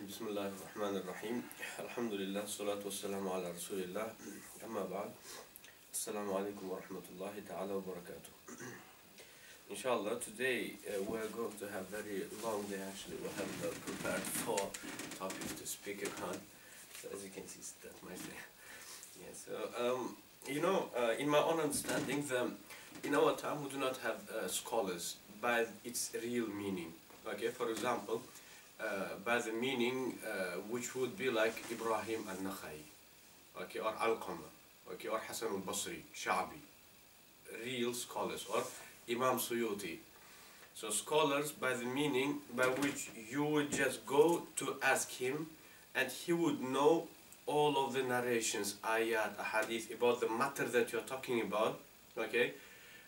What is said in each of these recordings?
Bismillah ar-Rahman ar-Rahim. Alhamdulillah, salatu wassalamu ala Rasulillah. Amma ba'd. Assalamu alaikum wa rahmatullahi ta'ala wa barakatuh. Inshallah, today we are going to have very long day actually. We have prepared 4 topics to speak upon. So as you can see, that's my thing. Yeah, so, in my own understanding, in our time we do not have scholars by its real meaning. Okay, for example, by the meaning which would be like Ibrahim al-Nakhai, okay, or Al-Qama, okay, or Hassan al-Basri, Sha'bi, real scholars, or Imam Suyuti. So scholars by the meaning by which you would just go to ask him and he would know all of the narrations, ayat, hadith, about the matter that you're talking about, okay,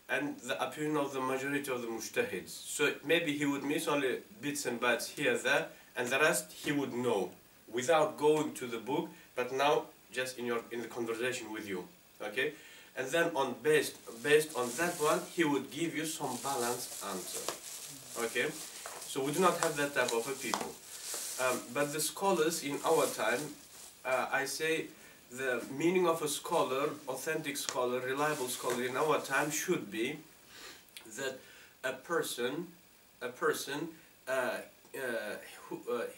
and the opinion of the majority of the mujtahids. So maybe he would miss only bits and bytes here, there, and the rest he would know without going to the book, but now just in the conversation with you, okay? And then based on that one, he would give you some balanced answer, okay? So we do not have that type of a people. But the scholars in our time, I say, the meaning of a scholar, authentic scholar, reliable scholar in our time should be that a person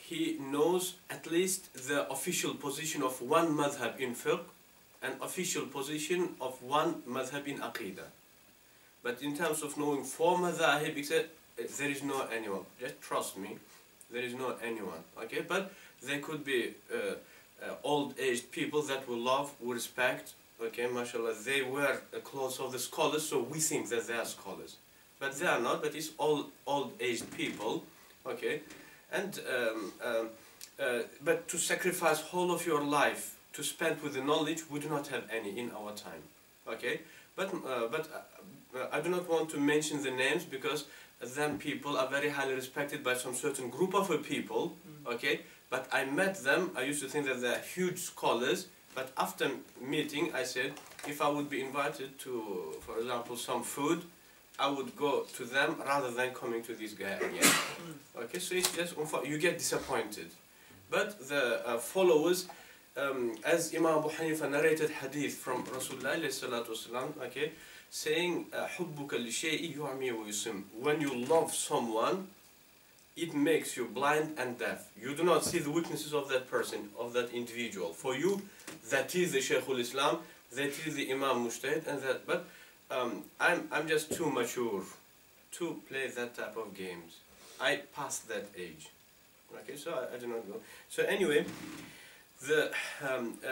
he knows at least the official position of one madhab in fiqh and official position of one madhab in aqeeda. But in terms of knowing 4 madhahib, there is no anyone. Just trust me, there is no anyone. Okay, but there could be old-aged people that we love, we respect, okay, mashallah, they wear the clothes of the scholars, so we think that they are scholars. But they are not, but it's all old-aged people, okay, and but to sacrifice whole of your life to spend with the knowledge, we do not have any in our time, okay, but I do not want to mention the names because then people are very highly respected by some certain group of people, okay. But I met them, I used to think that they're huge scholars, but after meeting I said, if I would be invited to, for example, some food, I would go to them rather than coming to this guy again. Okay, so it's just, you get disappointed. But the followers, as Imam Abu Hanifa narrated hadith from Rasulullah sallallahu alaihi wasallam, okay, saying, حُبُّكَ لِشَيْءٍ يُعْمِي وَيُسِمْ. When you love someone, it makes you blind and deaf. You do not see the weaknesses of that person, of that individual. For you, that is the Shaykh al-Islam, that is the Imam Mujtahid, and that. But I'm just too mature to play that type of games. I passed that age. Okay, so I do not go. So anyway, the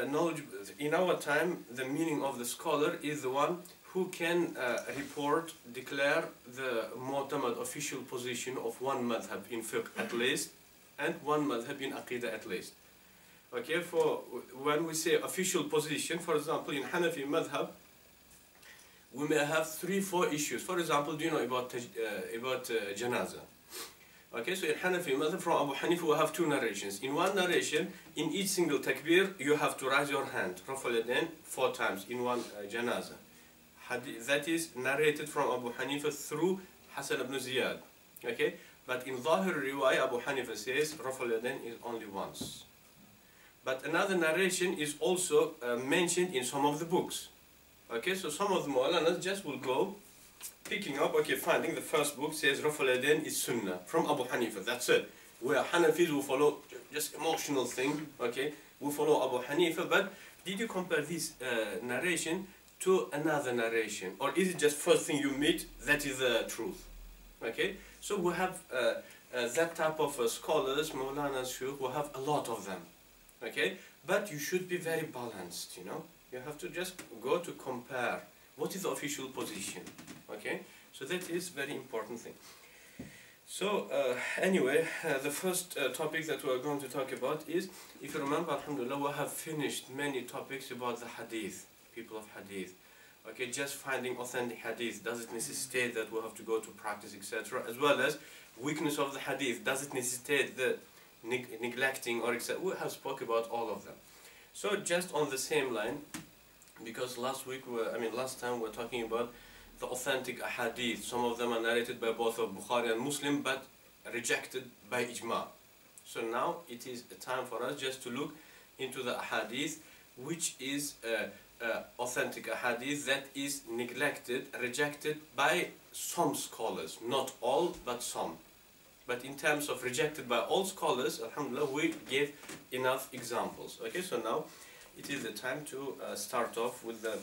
knowledge in our time, the meaning of the scholar is the one who can report, declare the mu'tamad official position of one madhab in fiqh at least, and one madhab in aqeeda at least. Okay, for when we say official position, for example, in Hanafi madhab, we may have 3-4 issues. For example, do you know about janazah? Okay, so in Hanafi madhab from Abu Hanifa we have 2 narrations. In one narration, in each single takbir, you have to raise your hand, rafal yadayn 4 times in one janazah. That is narrated from Abu Hanifa through Hassan ibn Ziyad. Okay, but in Zahir Riwayah, Abu Hanifa says Rafal Yadayn is only once. But another narration is also mentioned in some of the books. Okay, so some of the Mawlanas just will go picking up, okay, finding the first book says Rafal Yadayn is Sunnah from Abu Hanifa. That's it. Where Hanafis will follow just emotional thing. Okay, we follow Abu Hanifa. But did you compare this narration to another narration, or is it just first thing you meet that is the truth? Okay, so we have that type of scholars, Mawlana Shuyukh, we have a lot of them. Okay, but you should be very balanced, you know, you have to just go to compare what is the official position. Okay, so that is very important thing. So anyway, the first topic that we are going to talk about is, if you remember, alhamdulillah, we have finished many topics about the hadith, people of hadith. Okay, just finding authentic hadith, does it necessitate that we have to go to practice, etc., as well as weakness of the hadith, does it necessitate the neglecting or etc. We have spoke about all of them. So just on the same line, because last time we were talking about the authentic hadith. Some of them are narrated by both of Bukhari and Muslim, but rejected by ijma. So now it is a time for us just to look into the hadith which is authentic hadith that is neglected, rejected by some scholars, not all but some. But in terms of rejected by all scholars, alhamdulillah, we gave enough examples. Okay, so now it is the time to start off with the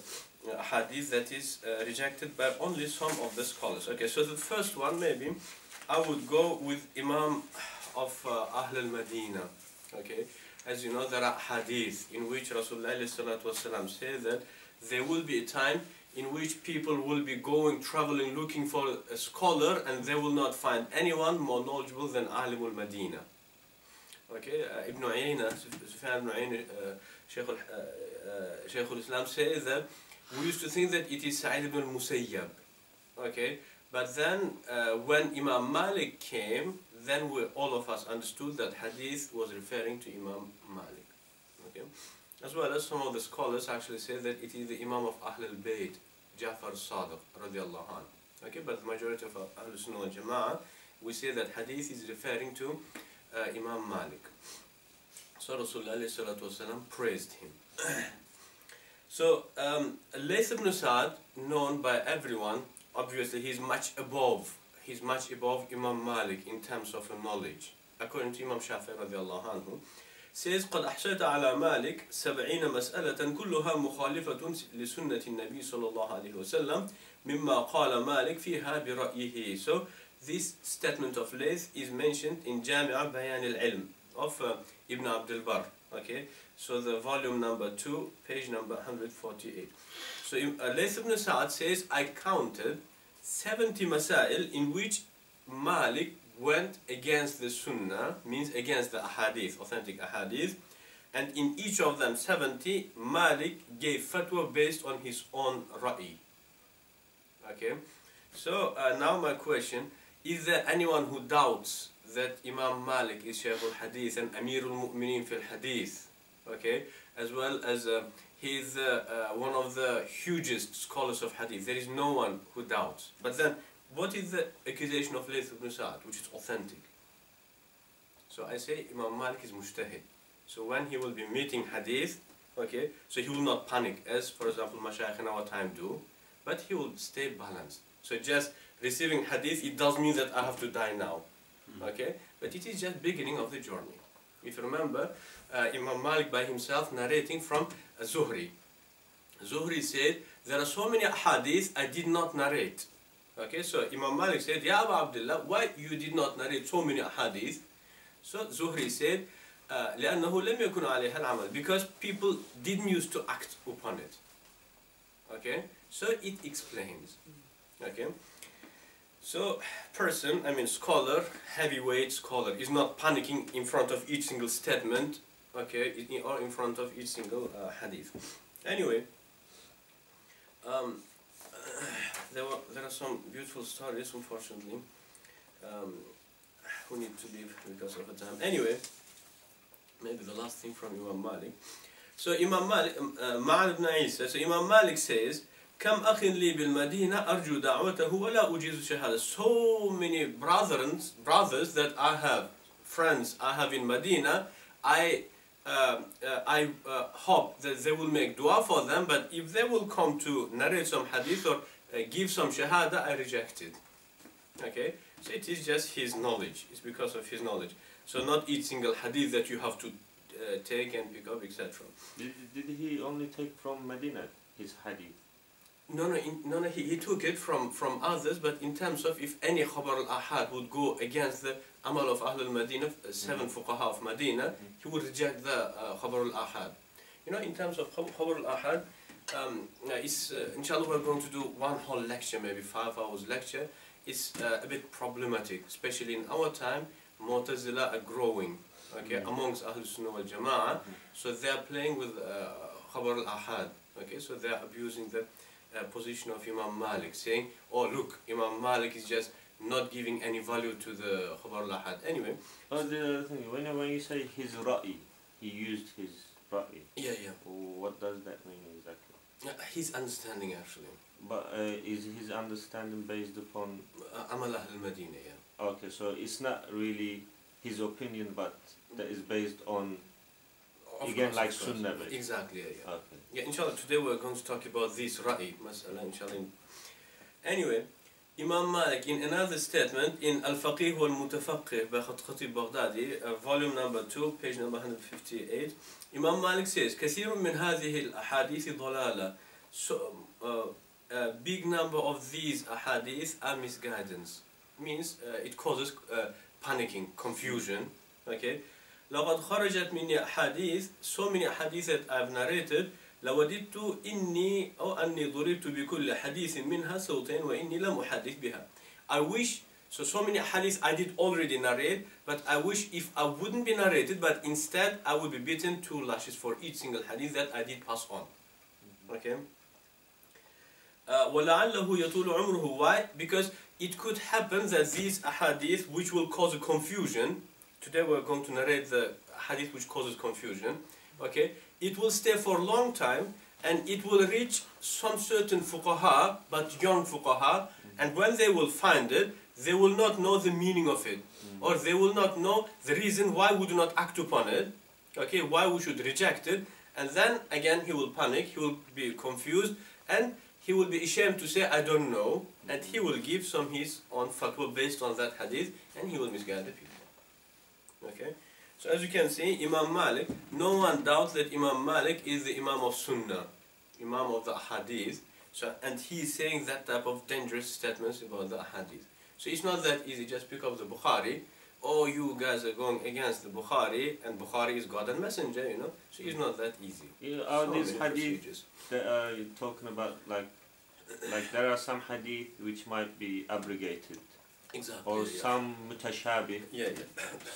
hadith that is rejected by only some of the scholars. Okay, so the first one, maybe I would go with Imam of Ahlal Madina. Okay, as you know, there are hadith in which Rasulullah says that there will be a time in which people will be going, traveling, looking for a scholar, and they will not find anyone more knowledgeable than Alimul Madina. Okay, Ibn Uyayna, Sufyan ibn Uyayna, Sheikh al-Islam says that we used to think that it is Sa'id ibn al-Musayyab. Okay, but then when Imam Malik came, then all of us understood that hadith was referring to Imam Malik. Okay, as well as some of the scholars actually say that it is the Imam of Ahlul Bayt, Ja'far al-Sadiq radiallahu anhu. Okay, but the majority of Ahlul Sunnah wal Jama'ah, we say that hadith is referring to Imam Malik. So Rasulullah praised him. So Layth ibn Sa'd, known by everyone, obviously he's much above Imam Malik in terms of knowledge. According to Imam Shafi'i radiallahu anhu, says قد أحصيت على مالك 70 مسألة كلها مخالفة لسنة النبي صلى الله عليه وسلم مما قال مالك فيها برأيه. So this statement of Layth is mentioned in Jami'a Bayan al-Ilm of Ibn Abdul Barr. Okay, so the volume number 2, page number 148. So Layth ibn Sa'd says, I counted 70 masail in which Malik went against the Sunnah, means against the ahadith, authentic ahadith, and in each of them 70, Malik gave fatwa based on his own ra'i. Okay, so now my question, is there anyone who doubts that Imam Malik is Shaykh al-Hadith and Amirul Mu'mineen fil Hadith? Okay, as well as he is one of the hugest scholars of Hadith. There is no one who doubts. But then, what is the accusation of Layth ibn Sa'd, which is authentic? So I say Imam Malik is mujtahid. So when he will be meeting Hadith, okay, so he will not panic, as for example Mashayikh in our time do, but he will stay balanced. So just receiving Hadith, it does mean that I have to die now. Okay, but it is just beginning of the journey. If you remember, Imam Malik by himself narrating from Zuhri. Zuhri said, there are so many hadith I did not narrate. Okay, so Imam Malik said, Ya Abu Abdullah, why you did not narrate so many hadith? So Zuhri said, لأنه لم يكن عليها العمل, because people didn't used to act upon it. Okay, so it explains. Okay, so person, I mean scholar, heavyweight scholar, is not panicking in front of each single statement, okay, or in front of each single hadith. Anyway, there are some beautiful stories, unfortunately. We need to leave because of the time. Anyway, maybe the last thing from Imam Malik. So Imam Malik, Ma'al ibn Isa, so Imam Malik says, كم أخ لي بالمدينة أرجو دعوته ولا أجيز شهادة. So many brothers that I have, friends I have in Medina, I hope that they will make dua for them, but if they will come to narrate some hadith or give some shahada, I reject it. Okay, so it is just his knowledge, it's because of his knowledge. So not each single hadith that you have to take and pick up, etc. Did he only take from Medina, his hadith? No, he took it from others, but in terms of if any khabar al-ahad would go against the amal of Ahlul Madinah, 7 fuqaha of Medina, he would reject the khabar al-ahad. You know, in terms of khabar al-ahad, inshallah we're going to do one whole lecture, maybe 5 hours lecture. It's a bit problematic, especially in our time. Mu'tazila are growing, okay, amongst Ahlul Sunnah wal Jama'ah, so they are playing with khabar al-ahad, okay, so they are abusing the position of Imam Malik, saying, oh look, Imam Malik is just not giving any value to the khabar al-ahad. Anyway. But the thing, when you say his ra'i, he used his ra'i. Yeah. What does that mean exactly? His understanding actually. But is his understanding based upon Amal Ahl al-Madinah, yeah. Okay, so it's not really his opinion, but that is based on, Of again, course, like of course. Sunnah. Exactly, yeah. Okay. Yeah, inshallah, today we're going to talk about this ra'i, mas'ala, inshallah. Anyway, Imam Malik, in another statement, in Al-Faqih wal-Mutafaqih by Khatib Baghdadi, volume number 2, page number 158, Imam Malik says, كثير من هذه الأحاديث ضلالة. So, a big number of these ahadith are misguidance. Means it causes panicking, confusion. Okay. لقد خرجت مني أحاديث, so many ahadith that I've narrated. لوددت إني أو أني ضربت بكل حديث منها صوتين وإني لم أحدث بها. I wish, so many hadiths I did already narrate, but I wish if I wouldn't be narrated, but instead I would be beaten 2 lashes for each single hadith that I did pass on. Okay. وَلَعَلَّهُ يَطُولُ عُمْرُهُ. Why? Because it could happen that these hadith which will cause a confusion, today we're going to narrate the hadith which causes confusion, okay, it will stay for a long time and it will reach some certain fuqaha, but young fuqaha, and when they will find it, they will not know the meaning of it, or they will not know the reason why we do not act upon it, okay, why we should reject it, and then again he will panic, he will be confused, and he will be ashamed to say, I don't know, and he will give some his own fatwa based on that hadith, and he will misguide the people. Okay? So as you can see, Imam Malik, no one doubts that Imam Malik is the Imam of Sunnah, Imam of the Hadith, so, and he is saying that type of dangerous statements about the Hadith. So it's not that easy, just pick up the Bukhari, or you guys are going against the Bukhari, and Bukhari is God and Messenger, you know, so it's not that easy. Yeah, are these hadith that you're talking about, like there are some hadith which might be abrogated, exactly, or yeah. some mutashabih. Yeah.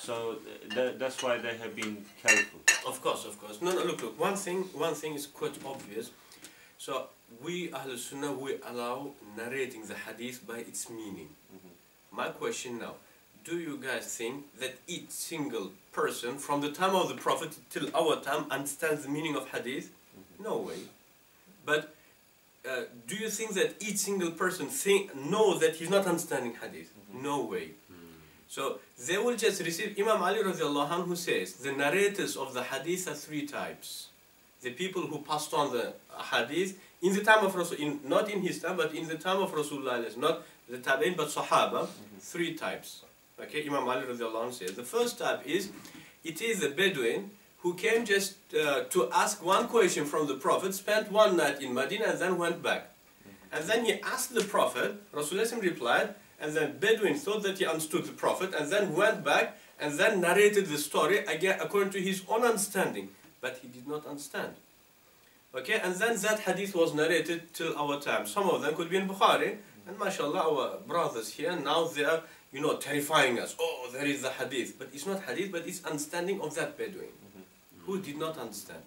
So that's why they have been careful. Of course. No, look. One thing is quite obvious. So we Ahlul Sunnah, we allow narrating the hadith by its meaning. My question now, do you guys think that each single person from the time of the Prophet till our time understands the meaning of hadith? No way. But do you think that each single person know that he's not understanding hadith? No way. So they will just receive. Imam Ali radiallahu anhu says the narrators of the hadith are 3 types. The people who passed on the hadith in the time of Rasul, not in his time, but in the time of Rasulullah, not the tabi'in, but Sahaba. 3 types. Okay, Imam Ali radiallahu anhu says the first type is, it is the Bedouin who came just to ask one question from the Prophet, spent one night in Medina and then went back. And then he asked the Prophet, Rasulullah replied, and then Bedouin thought that he understood the Prophet and then went back and then narrated the story again according to his own understanding. But he did not understand. Okay, and then that hadith was narrated till our time. Some of them could be in Bukhari, and mashallah, our brothers here, now they are, you know, terrifying us. Oh, there is the hadith. But it's not hadith, but it's understanding of that Bedouin who did not understand.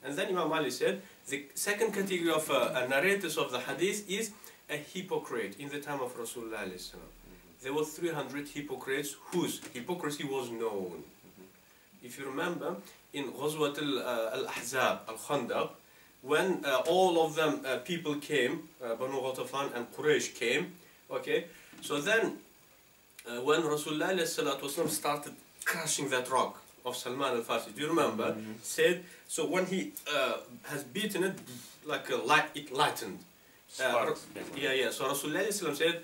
And then Imam Ali said, the second category of narrators of the hadith is a hypocrite in the time of Rasulullah. There were 300 hypocrites whose hypocrisy was known. If you remember, in Ghazwat al-Ahzab, al-Khandaq, when all of them people came, Banu Ghatafan and Quraysh came, okay, so then when Rasulullah started crushing that rock of Salman al-Farsi, do you remember? Said, so when he has beaten it, like it lightened. Yeah. So Rasulullah said,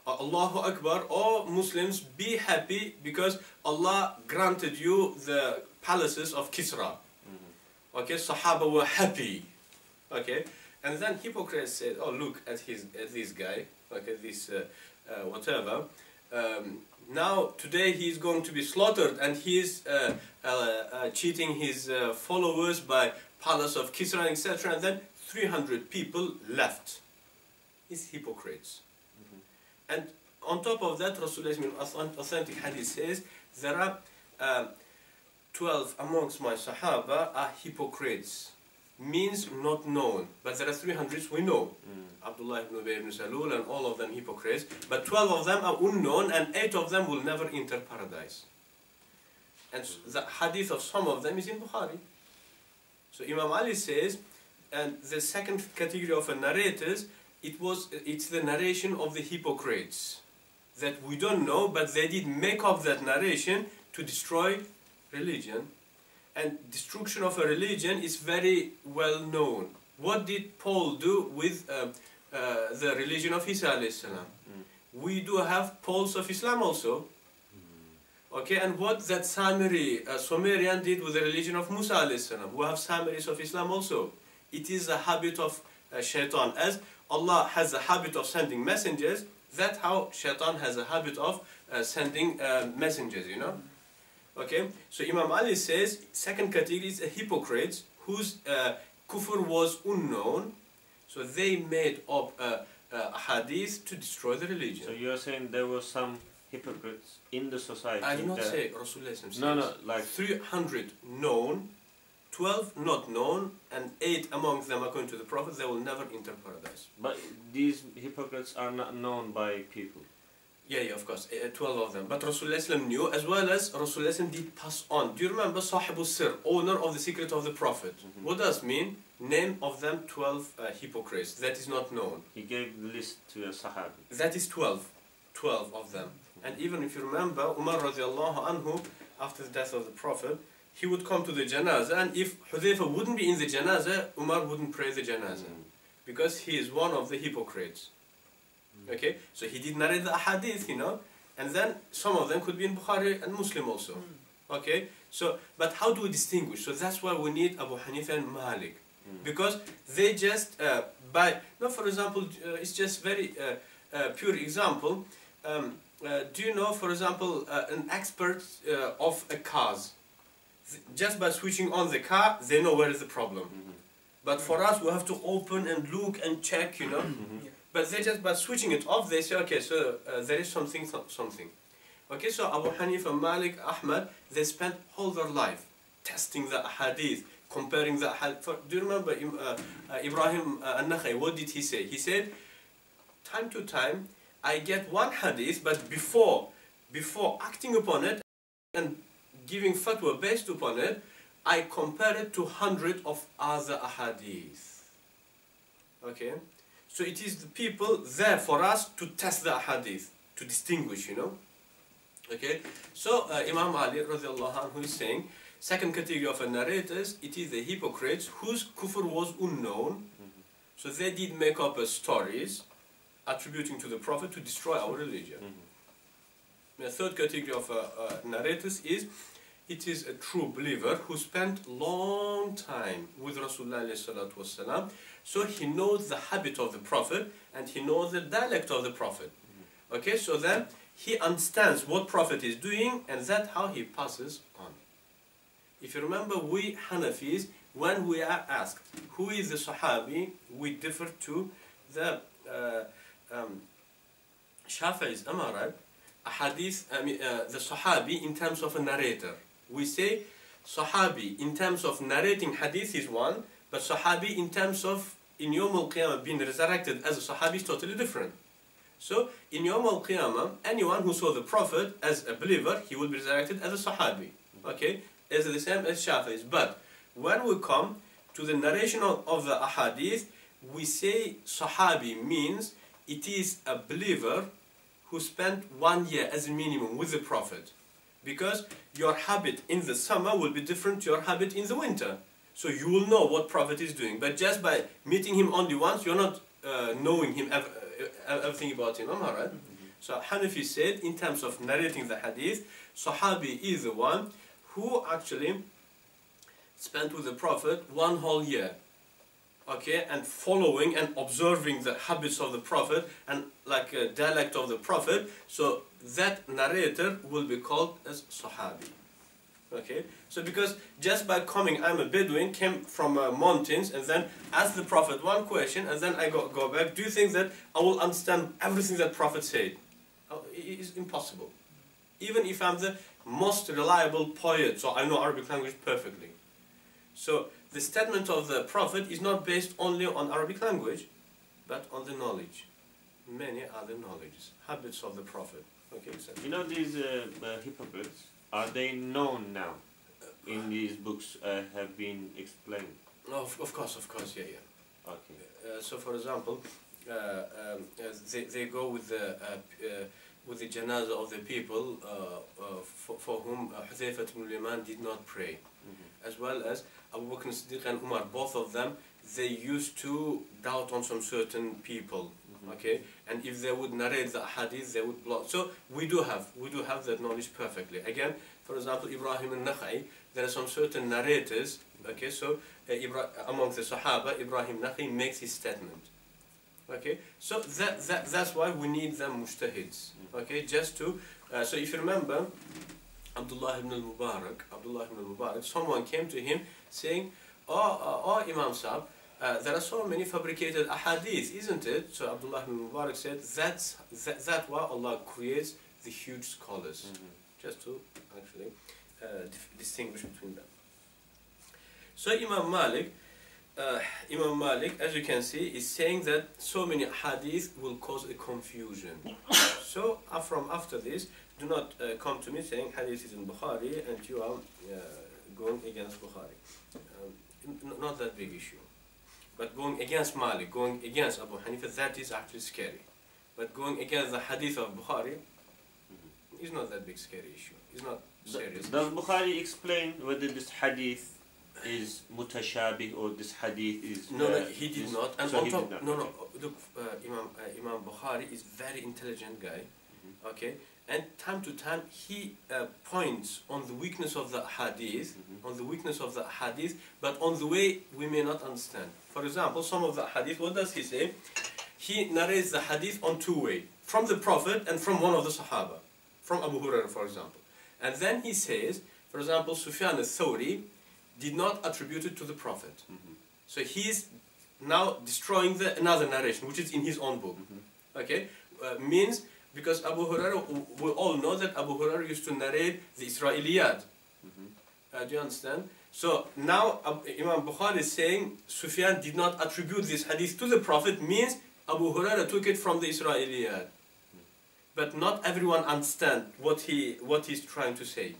Allahu Akbar, oh Muslims, be happy because Allah granted you the palaces of Kisra. Okay, Sahaba were happy. Okay, and then hypocrites said, oh look at this guy, okay, this whatever. Now today he is going to be slaughtered, and he is cheating his followers by palace of Kisra, etc. And then 300 people left. It's hypocrites. And on top of that, Rasulullah's authentic hadith says there are 12 amongst my Sahaba are hypocrites. Means not known, but there are 300 we know. Abdullah ibn Ubay ibn Salul and all of them hypocrites, but 12 of them are unknown and 8 of them will never enter paradise. And the hadith of some of them is in Bukhari. So Imam Ali says, and the second category of narrators, it's the narration of the hypocrites that we don't know, but they did make up that narration to destroy religion. And destruction of a religion is very well known. What did Paul do with the religion of Isa alayhi salam? We do have Pauls of Islam also. Okay, and what that Sumerian did with the religion of Musa alayhi salam? We have Samaris of Islam also. It is a habit of shaitan. As Allah has a habit of sending messengers, that's how shaitan has a habit of sending messengers, you know. Okay, so Imam Ali says, second category is hypocrites whose kufr was unknown, so they made up a hadith to destroy the religion. So you're saying there were some hypocrites in the society? I did not say Rasulullah says. No, like 300 known, 12 not known, and 8 among them, according to the Prophet, they will never enter paradise. But these hypocrites are not known by people. Yeah, of course, 12 of them. But Rasulullah knew, as well as Rasulullah did pass on. Do you remember Sahibul Sir, owner of the secret of the Prophet? What does it mean? Name of them 12 hypocrites. That is not known. He gave the list to a Sahabi. That is 12. 12 of them. And even if you remember, Umar radiallahu anhu, after the death of the Prophet, he would come to the janazah, and if Hudayfa wouldn't be in the janazah, Umar wouldn't pray the janazah. Because he is one of the hypocrites. Okay, so he did narrate the hadith, you know, and then some of them could be in Bukhari and Muslim also. Okay, so, but how do we distinguish? So that's why we need Abu Hanifa and Malik. Because they just, for example, it's just very pure example. Do you know, for example, an expert of a cars? Just by switching on the car, they know where is the problem. But for us, we have to open and look and check, you know. But they just by switching it off, they say, okay, so there is something. Okay, so Abu Hanifa, Malik, Ahmad, they spent all their life testing the hadith, comparing the hadith. Do you remember Ibrahim al-Nakhai? What did he say? He said, time to time, I get one hadith, but before acting upon it and giving fatwa based upon it, I compare it to 100 of other ahadith. Okay? So it is the people there for us to test the hadith, to distinguish, you know. Okay? So Imam Ali radiallahu anhu is saying, second category of narrators, it is the hypocrites whose kufr was unknown. So they did make up stories attributing to the Prophet to destroy our religion. The third category of narrators is, it is a true believer who spent long time with Rasulullah sallallahu alaihi wasallam, so he knows the habit of the Prophet and he knows the dialect of the Prophet. Okay, so then he understands what Prophet is doing, and that's how he passes on. If you remember, we Hanafis, when we are asked who is the Sahabi, we differ to the Shafi'is, am I right? A hadith, the Sahabi in terms of a narrator. We say Sahabi in terms of narrating hadith is one, but Sahabi in terms of in Yawm al-Qiyamah being resurrected as a Sahabi is totally different. So in Yawm al-Qiyamah, anyone who saw the Prophet as a believer, he will be resurrected as a Sahabi. Okay, as the same as Shafi'is. But when we come to the narration of the ahadith, we say Sahabi means it is a believer who spent 1 year as a minimum with the Prophet. Because your habit in the summer will be different to your habit in the winter. So you will know what Prophet is doing. But just by meeting him only once, you're not knowing him everything about him. Am I right? So Hanafi said, in terms of narrating the hadith, Sahabi is the one who actually spent with the Prophet 1 whole year. Okay, and following and observing the habits of the Prophet and like a dialect of the Prophet, so that narrator will be called as Sahabi. Okay, so because just by coming, I'm a Bedouin, came from mountains, and then asked the Prophet one question, and then I go back, do you think that I will understand everything that Prophet said? Oh, it is impossible. Even if I'm the most reliable poet, so I know Arabic language perfectly. So the statement of the Prophet is not based only on Arabic language, but on the knowledge. Many other knowledges, habits of the Prophet. Okay, so. You know these hypocrites, are they known now? In these books have been explained? No, of course, yeah. Okay. So for example, they go with the with the janazah of the people for whom Hudhayfah ibn al-Yaman did not pray. As well as Abu Bakr as-Siddiq and Umar, both of them, they used to doubt on some certain people. Okay, and if they would narrate the hadith, they would block. So we do have that knowledge perfectly. Again, for example, Ibrahim al-Nakhai, there are some certain narrators. Okay, so among the Sahaba, Ibrahim Nakhai makes his statement. Okay, so that's why we need them mujtahids. Okay, just to so if you remember, Abdullah ibn al-Mubarak, someone came to him saying, "Oh, Imam Sahib, there are so many fabricated ahadith, isn't it?" So Abdullah ibn Mubarak said, that's why Allah creates the huge scholars, just to actually distinguish between them. So Imam Malik, as you can see, is saying that so many hadith will cause a confusion. So from after this, do not come to me saying hadith is in Bukhari and you are going against Bukhari. Not that big issue. But going against Malik, going against Abu Hanifa, that is actually scary. But going against the hadith of Bukhari is not that big scary issue. It's not serious. Does Bukhari explain whether this hadith is mutashabih or this hadith is... No, he did not. And so on top, not. no, look, Imam Bukhari is very intelligent guy. Okay, and time to time he points on the weakness of the hadith, but on the way we may not understand. For example, some of the hadith, what does he say? He narrates the hadith on two ways, from the Prophet and from one of the Sahaba, from Abu Hurairah, for example. And then he says, for example, Sufyan al-Thawri did not attribute it to the Prophet. So he is now destroying another narration, which is in his own book. Okay, means because Abu Hurairah, we all know that Abu Hurairah used to narrate the Israeliyat. Do you understand? So now Imam Bukhari is saying Sufyan did not attribute this hadith to the Prophet, means Abu Hurairah took it from the Israeliyat. But not everyone understands what he's trying to say.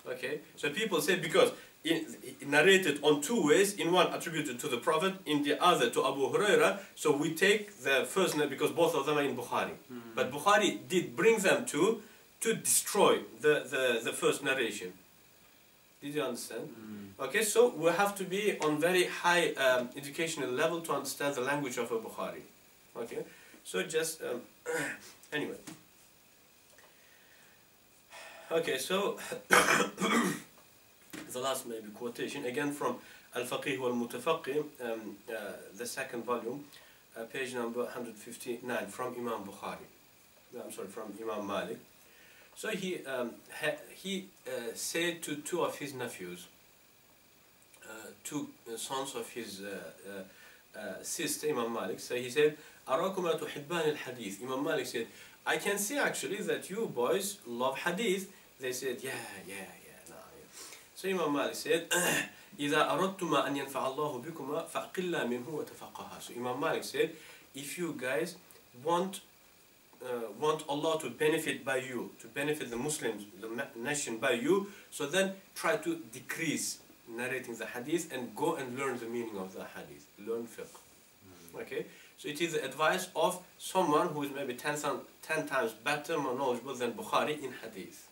Okay, so people say because it narrated on two ways, in one attributed to the Prophet, in the other to Abu Hurairah, so we take the first because both of them are in Bukhari. But Bukhari did bring them to destroy the first narration. Did you understand? Okay, so we have to be on very high educational level to understand the language of a Bukhari. Okay, so just anyway. Okay, so the last maybe quotation again from Al-Faqih wal-Mutafaqih, the second volume, page number 159, from Imam Bukhari. I'm sorry, from Imam Malik. So he said to two of his nephews, two sons of his sister, Imam Malik. So he said, "Arakuma tuhibban al-hadith." Imam Malik said, "I can see actually that you boys love hadith." They said, yeah. So Imam Malik said, إِذَا أَرَدْتُمَا أَنْ يَنْفَعَ اللَّهُ بِكُمَا فَأَقِلَّا مِنْهُ وَتَفَقَّهَا. So Imam Malik said, if you guys want Allah to benefit by you, to benefit the Muslims, the nation by you, so then try to decrease narrating the hadith and go and learn the meaning of the hadith, learn fiqh. Okay, so it is the advice of someone who is maybe 10 times better, more knowledgeable than Bukhari in hadith.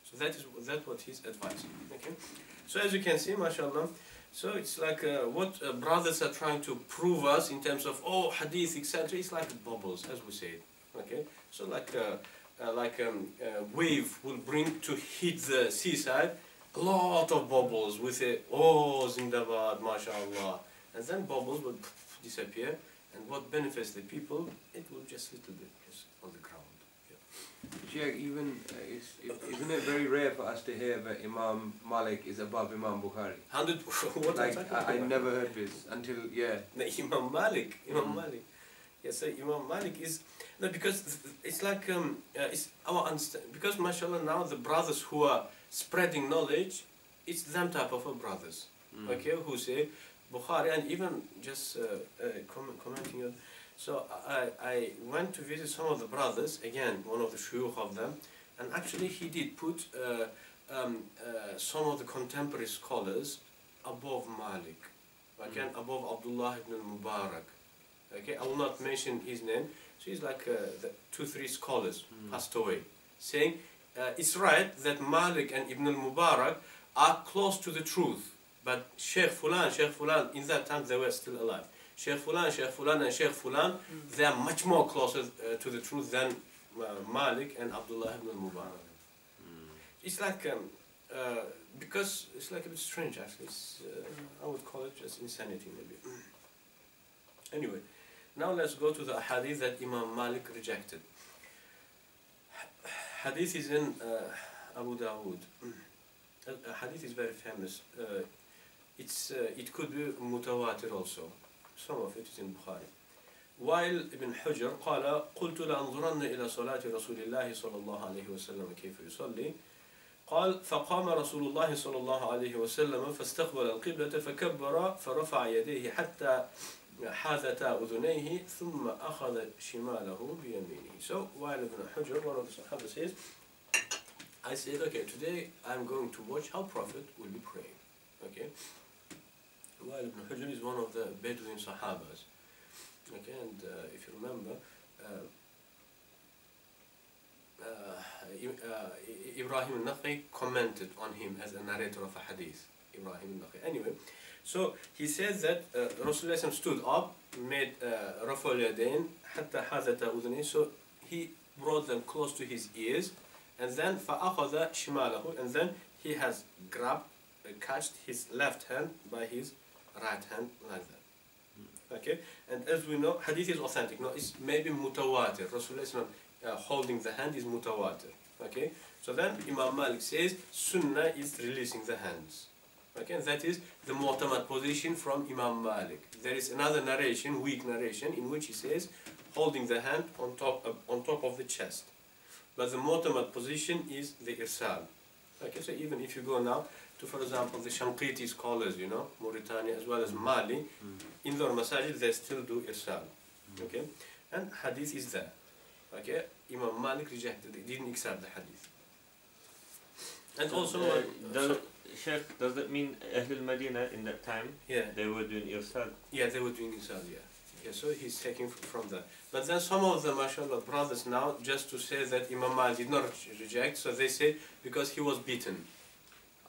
So that's what his advice. Okay, so as you can see, mashallah, so it's like what brothers are trying to prove us in terms of hadith, etc. It's like bubbles, as we say. Okay, so like a wave will bring to hit the seaside, a lot of bubbles with a zindabad, mashallah, and then bubbles will disappear, and what benefits the people, it will just little bit just on the ground. Sheikh, even isn't it very rare for us to hear that Imam Malik is above Imam Bukhari? 100. What I never heard this until Imam Malik. Yes, so Imam Malik is because it's like it's our understanding. Because mashallah now the brothers who are spreading knowledge, it's them type of brothers. Okay, who say Bukhari, and even just commenting on. So I went to visit some of the brothers, again, one of the shuyukh of them, and actually he did put some of the contemporary scholars above Malik, again, above Abdullah ibn al-Mubarak. Okay, I will not mention his name. So it's like the 2-3 scholars passed away, saying it's right that Malik and Ibn al-Mubarak are close to the truth, but Sheikh Fulan, in that time they were still alive. Sheikh Fulan, and Sheikh Fulan, they are much more closer to the truth than Malik and Abdullah ibn al-Mubarak. It's like, because it's like a bit strange actually, I would call it just insanity maybe. Anyway, now let's go to the hadith that Imam Malik rejected. Hadith is in Abu Dawood. Hadith is very famous. It could be mutawatir also. Some of it is in Bukhari. While Ibn Hujr قال قلت لأنظرن إلى صلاة رسول الله صلى الله عليه وسلم كيف يصلي قال فقام رسول الله صلى الله عليه وسلم فاستقبل القبلة فكبر فرفع يديه حتى حاذتا أذنيه ثم أخذ شماله بيمينه. So while Ibn Hujr, one of the Sahaba, says, I said, okay, today I'm going to watch how Prophet will be praying. Okay. While Ibn Hujr is one of the Bedouin Sahabas. Okay, and if you remember, Ibrahim al-Naqi commented on him as a narrator of a hadith. Ibrahim al-Naqi. Anyway, so he says that Rasulullah stood up, made Rafal Yadain, hatta hazata udhni, so he brought them close to his ears, and then فأخذ شماله, and then he has grabbed, catched his left hand by his right hand like that. Okay, and as we know, hadith is authentic. No, it's maybe mutawatir. Rasulullah holding the hand is mutawatir. Okay, so then Imam Malik says Sunnah is releasing the hands. Okay, and that is the mu'tamad position from Imam Malik. There is another narration, weak narration, in which he says holding the hand on top of the chest. But the mu'tamad position is the irsal. Okay, so even if you go now to, for example, the Shanqiti scholars, you know, Mauritania as well as Mali, in their masajid they still do irsal. Okay, and hadith is there. Okay, Imam Malik rejected it, didn't accept the hadith. And so also, Sheikh, does that mean Ahlul Medina in that time? Yeah, they were doing irsal. Yeah, they were doing irsal. Yeah, so he's taking from that. But then some of the, mashallah, brothers now, just to say that Imam Malik did not reject, so they say because he was beaten.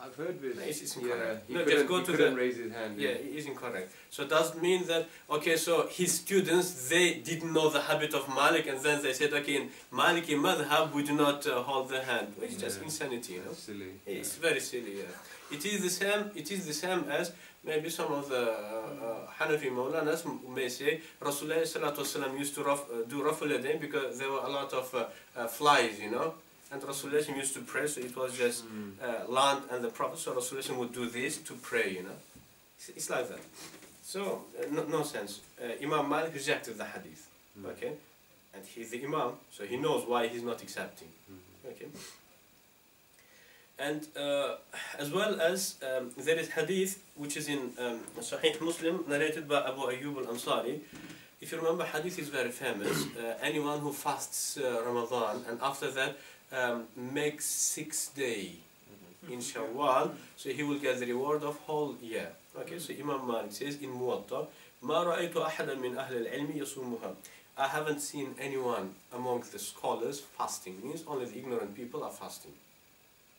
I've heard this. No, it's incorrect. Yeah, no, just go he to couldn't raise his hand. Yeah, it is incorrect. So it does mean that, okay, so his students, they didn't know the habit of Malik, and then they said, okay, in Maliki madhab, we do not hold the hand. Which is just insanity, you know. Silly. It's very silly, yeah. It is the same as maybe some of the Hanafi Mawlanas may say Rasulullah sallallahu alaihi wasallam used to do raful yadayn because there were a lot of flies, you know, and Rasulullah used to pray, so it was just land and the Prophet, so Rasulullah would do this to pray, you know. It's like that. So no sense. Imam Malik rejected the hadith, okay, and he's the Imam, so he knows why he's not accepting, okay. And as well as there is hadith which is in Sahih Muslim narrated by Abu Ayyub al-Ansari. If you remember, hadith is very famous. Anyone who fasts Ramadan and after that makes 6 days in Shawwal, so he will get the reward of whole year. Okay, so Imam Malik says in Muwatta, ما رأيت أحدا من أهل العلم يصومها. I haven't seen anyone among the scholars fasting. Means only the ignorant people are fasting.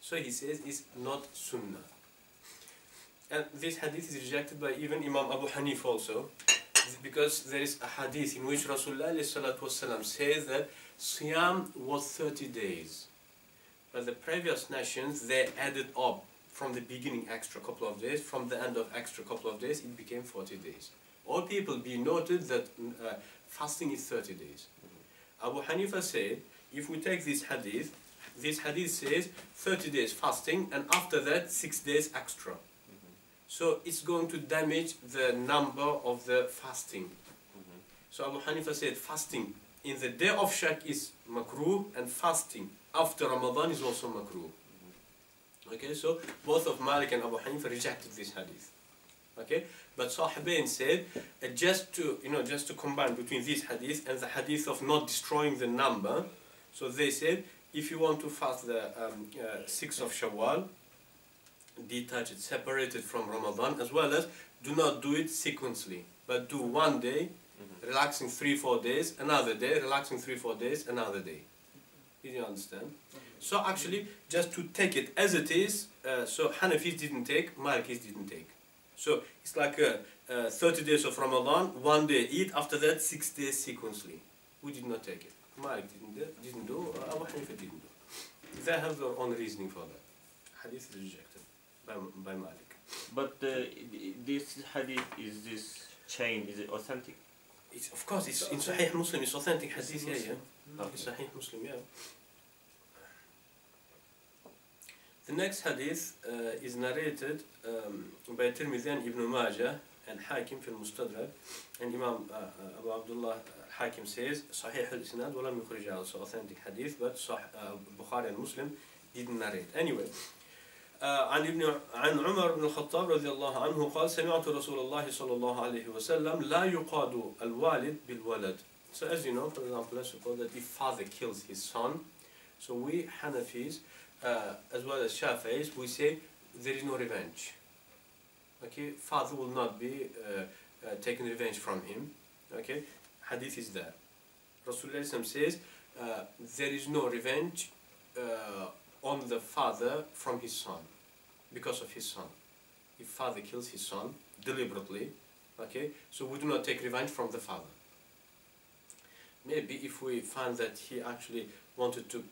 So he says it's not Sunnah. And this hadith is rejected by even Imam Abu Hanif also, because there is a hadith in which Rasulullah says that Siyam was 30 days. But the previous nations, they added up from the beginning extra couple of days, from the end of extra couple of days, it became 40 days. All people be noted that fasting is 30 days. Abu Hanifa said, if we take this hadith says 30 days fasting and after that 6 days extra. So it's going to damage the number of the fasting. So Abu Hanifa said fasting in the day of Shak is makruh and fasting after Ramadan is also makruh. Okay, so both of Malik and Abu Hanifa rejected this hadith. Okay, but Sahibain said just to combine between this hadith and the hadith of not destroying the number. So they said, if you want to fast the 6th of Shawwal, detach it, separate it from Ramadan, as well as do not do it sequentially, but do one day Relaxing 3-4 days, another day, relaxing 3-4 days, another day. Did you understand? So actually, just to take it as it is, so Hanafis didn't take, Malikis didn't take. So it's like 30 days of Ramadan, 1 day Eid, after that 6 days sequentially. We did not take it. Malik didn't do, Abu Hanifa didn't do. They have their own reasoning for that. Hadith is rejected by Malik. But this hadith, is this chain, is it authentic? It's, of course, it's in Sahih Muslim, it's authentic hadith, yeah. Okay. Sahih Muslim, yeah. The next hadith is narrated by Tirmidhi and Ibn Majah and Hakim في المستدرك, and Imam Abu Abdullah Hakim says Sahih al-Isnad ولم يخرجه, also authentic hadith, but Bukhari and Muslim didn't narrate. Anyway, عن عمر بن الخطاب رضي الله عنه قال سمعت رسول الله صلى الله عليه وسلم لا يقاد الوالد بالولد. So as you know, for example, let's suppose that if father kills his son, so we Hanafis as well as Shafi'is, we say there is no revenge. Okay, father will not be taking revenge from him. Okay, hadith is there. Rasulullah says there is no revenge on the father from his son, because of his son. If father kills his son deliberately, okay, so we do not take revenge from the father. Maybe if we find that he actually wanted to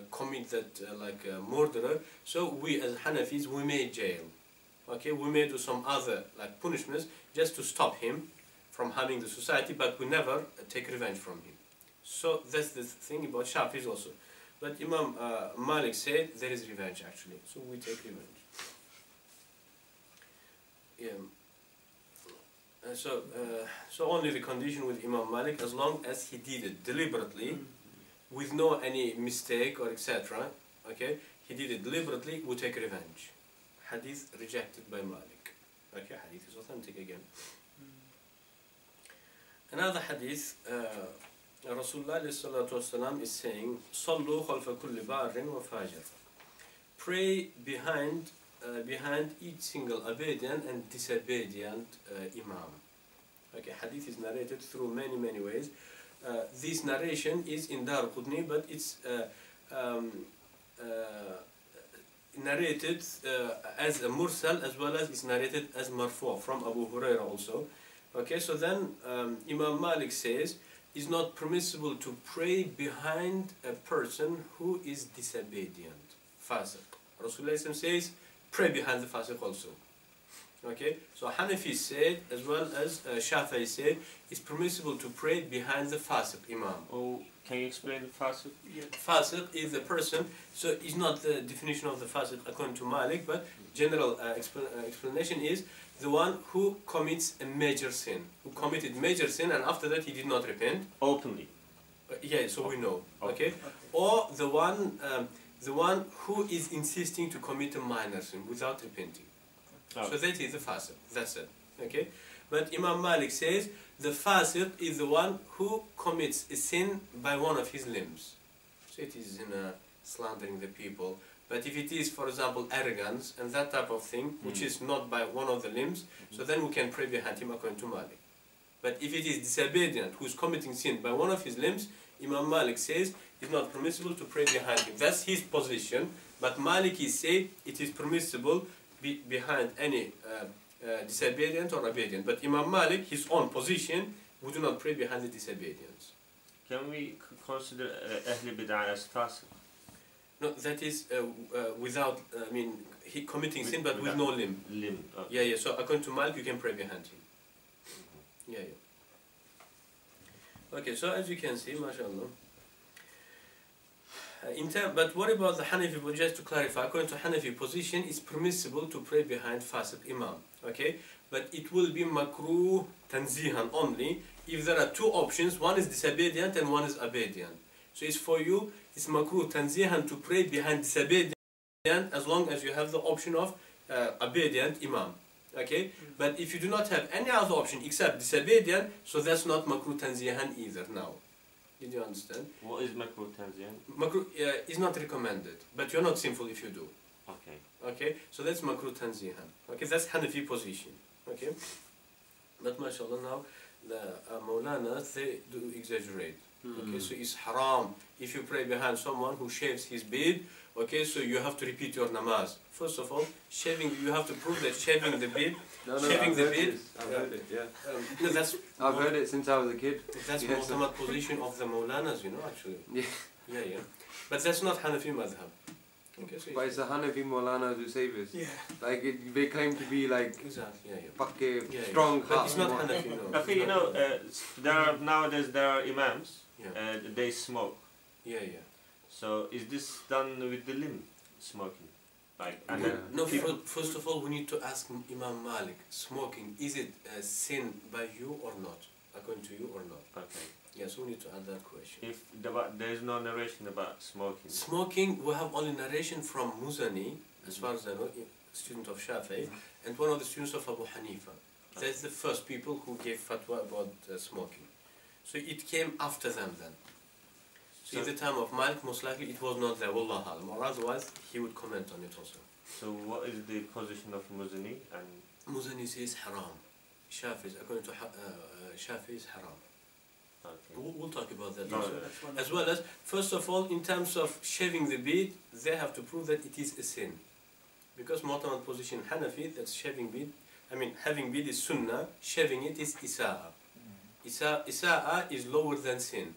commit that like a murderer, so we as Hanafis, we may jail. Okay, we may do some other like punishments just to stop him from harming the society, but we never take revenge from him. So that's the thing about Shafis also. But Imam Malik said there is revenge actually, so we take revenge. Yeah. So only the condition with Imam Malik, as long as he did it deliberately, with no any mistake or etc. Okay, he did it deliberately, we take revenge. Hadith rejected by Malik. Okay, hadith is authentic again. Another hadith, Rasulullah ﷺ is saying, "Sallu khalfa kulli barrin wa fajr." Pray behind each single obedient and disobedient imam. Okay, hadith is narrated through many ways. This narration is in Dar Qutni, but it's narrated as a mursal as well as it's narrated as marfu from Abu Huraira also. Okay, so then Imam Malik says it's not permissible to pray behind a person who is disobedient, fasiq. Rasulullah says pray behind the fasiq also. Okay, so Hanafi said as well as Shafi'i said it's permissible to pray behind the fasiq imam. Oh, can you explain the fasiq? Yeah. Fasiq is the person, so it's not the definition of the fasiq according to Malik, but general explanation is the one who commits a major sin, who committed major sin and after that he did not repent. Openly. Yeah, so we know. Okay, or the one who is insisting to commit a minor sin without repenting. Okay. So that is the fasiq, that's it. Okay, but Imam Malik says the fasiq is the one who commits a sin by one of his limbs. So it is in slandering the people. But if it is, for example, arrogance and that type of thing, which is not by one of the limbs, so then we can pray behind him according to Malik. But if it is disobedient, who is committing sin by one of his limbs, Imam Malik says it's not permissible to pray behind him. That's his position. But Maliki say it is permissible behind any disobedient or obedient. But Imam Malik, his own position, we do not pray behind the disobedience. Can we consider Ahl Bid'ah as fasiq? No, that is without, I mean, he committing sin but with no limb. Okay. Yeah, so according to Malik, you can pray behind him. Yeah. Okay, so as you can see, mashallah. But what about the Hanafi? Well, just to clarify, according to Hanafi position, it's permissible to pray behind fasiq imam. Okay, but it will be makruh tanzihan only if there are two options. One is disobedient and one is obedient. So it's for you, it's makruh tanzihan to pray behind disobedient as long as you have the option of obedient imam. Okay, but if you do not have any other option except disobedient, so that's not makruh tanzihan either now. Did you understand? What is makruh tanzihan? Makruh is not recommended, but you're not sinful if you do. Okay. Okay, so that's makruh tanzihan. Okay, that's Hanafi position. Okay, but mashallah now the Maulanas, they do exaggerate. Okay, so it's haram if you pray behind someone who shaves his beard. Okay, so you have to repeat your namaz. First of all, shaving, you have to prove that shaving the beard, shaving the beard. I've heard it, yeah. No, that's I've heard it since I was a kid. that's Yes, Mu'tamad position of the Maulanas, you know, actually. Yeah. Yeah. But that's not Hanafi madhab. Okay, so But it's the Hanafi Maulanas who save us. yeah. Like, they claim to be like, Exactly, yeah. pakke, Yeah, strong But heart. it's not Hanafi, no. Okay, you know, nowadays there are imams, Yeah. they smoke. Yeah. So is this done with the limb, smoking? Like, and Yeah. then No, people- first of all, we need to ask Imam Malik, smoking, is it a sin by you or not? According to you or not? Okay. Yes, we need to add that question. If there is no narration about smoking. Smoking, we have only narration from Muzani, as far as I know, student of Shafi'i, and one of the students of Abu Hanifa. That's the first people who gave fatwa about smoking. So it came after them then. So at the time of Malik, most likely it was not there, Wallah alam, or otherwise he would comment on it also. So what is the position of Muzani and Muzani says haram. Shafi'i, according to Shafi'i, is haram. okay. We'll talk about that No, also. no. As well as, first of all, in terms of shaving the beard, they have to prove that it is a sin. Because Mu'tamad position Hanafi, that's shaving beard, having beard is sunnah, shaving it is isa'a. Isa'a is lower than sin.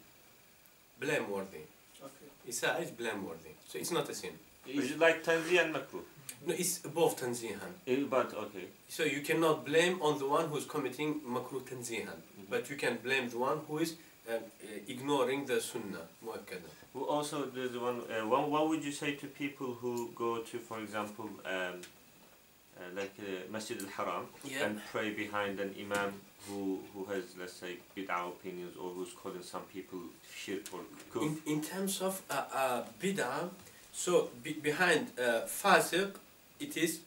Blameworthy. Okay. Isa'a is blameworthy. So it's not a sin. Is it like tanzi and makruh? No, it's above tanzihan. But okay. So you cannot blame on the one who is committing makruh tanzihan. But you can blame the one who is ignoring the sunnah, muakkada. Well, also, there's one. What would you say to people who go to, for example, Masjid al-Haram Yeah. and pray behind an imam who has, let's say, bid'ah opinions, or who's calling some people shirk or kufr? In terms of bid'ah, so behind fasiq, it is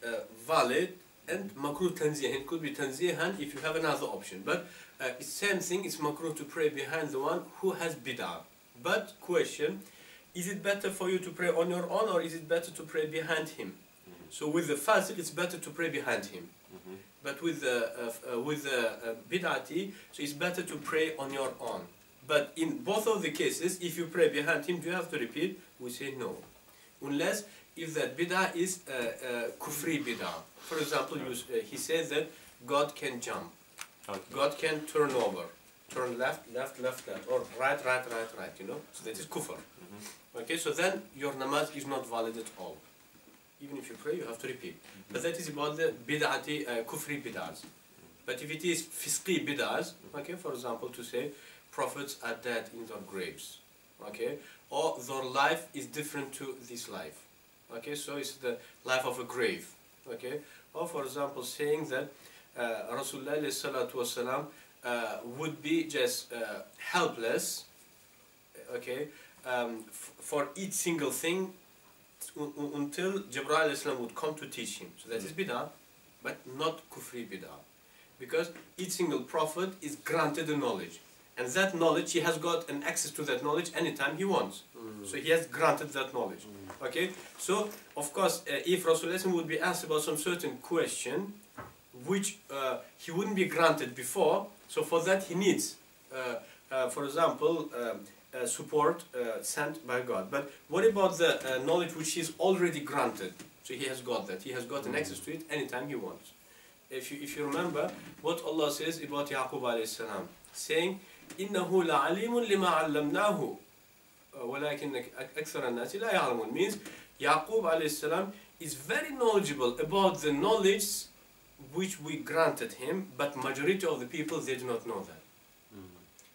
valid, and makruh tanzihan. It could be tanzihan if you have another option. But it's same thing, it's makruh to pray behind the one who has bid'ah. But question, is it better for you to pray on your own, or is it better to pray behind him? So with the fasiq, it's better to pray behind him. But with the bid'ati, so it's better to pray on your own. But in both of the cases, if you pray behind him, do you have to repeat? We say no. Unless if that bid'ah is kufri bid'ah. For example, he says that God can jump. Okay. God can turn over. Turn left, or right, you know? So that is kufr. Okay, so then your namaz is not valid at all. Even if you pray, you have to repeat. But that is about the bid'ati, kufri bid'ahs. But if it is fisqi bid'ahs, okay, for example, to say prophets are dead in their graves, okay, or their life is different to this life, okay, so it's the life of a grave, okay, or for example, saying that Rasulullah sallallahu alaihi wasallam would be just helpless, okay, for each single thing until Jibreel Islam would come to teach him. So that is bid'ah, but not kufri bid'ah. Because each single prophet is granted the knowledge. And that knowledge, he has got an access to that knowledge anytime he wants. So he has granted that knowledge. Okay? So, of course, if Rasulullah would be asked about some certain question, which he wouldn't be granted before, so for that he needs, for example, support sent by God. But what about the knowledge which is already granted? So he has got that. He has got an access to it anytime he wants. If you remember what Allah says about Yaqub alayhi salam, saying, إِنَّهُ لَعَلِيمٌ لِمَا عَلَّمْنَاهُ وَلَكِنَّ أَكْثَرَ النَّاسِ لَا يَعْلَمُونَ, means Yaqub alayhi salam is very knowledgeable about the knowledge which we granted him, but majority of the people, they do not know that.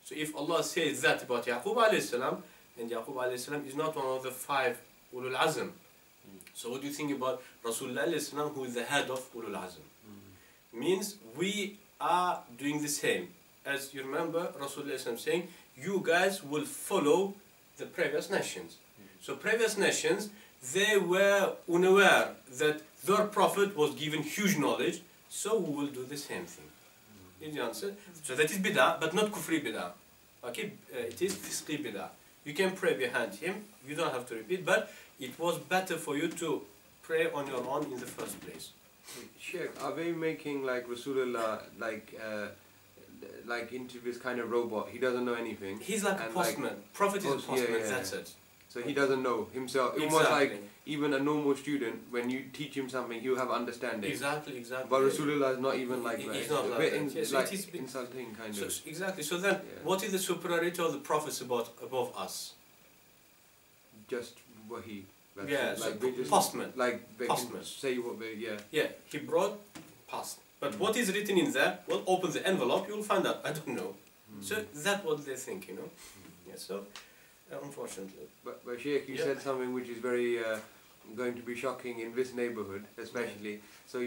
So if Allah says that about Yaqub alayhi salam, and Yaqub alayhi salam is not one of the 5 ulul azm. So what do you think about Rasulullah alayhi salam, who is the head of ulul azm? Means we are doing the same. As you remember Rasulullah alayhi salam saying, you guys will follow the previous nations. So previous nations, they were unaware that their prophet was given huge knowledge, so we will do the same thing. Did you answer? So that is bid'ah, but not kufri bid'ah. Okay, it is fisqi bid'ah. You can pray behind him, you don't have to repeat, but it was better for you to pray on your own in the first place. Sheikh, are they making like Rasulullah, like like into this kind of robot. He doesn't know anything. He's like a And, postman. Prophet is a postman, that's it. So he doesn't know himself. Exactly. Almost like even a normal student, when you teach him something, he'll have understanding. Exactly, exactly. But Rasulullah is not even like that. He's not a like bit that. Yes, like it is insulting kind so, of. exactly. So then, what is the superiority of the prophets above us? Just what he. Yeah, like so they just, postman. like they Postman. can say what they Yeah, he brought past. But what is written in there? Well, open the envelope, you will find out. I don't know. So that's what they think, you know. Yeah. So, unfortunately. But Sheikh, you said something which is very going to be shocking in this neighborhood, especially. So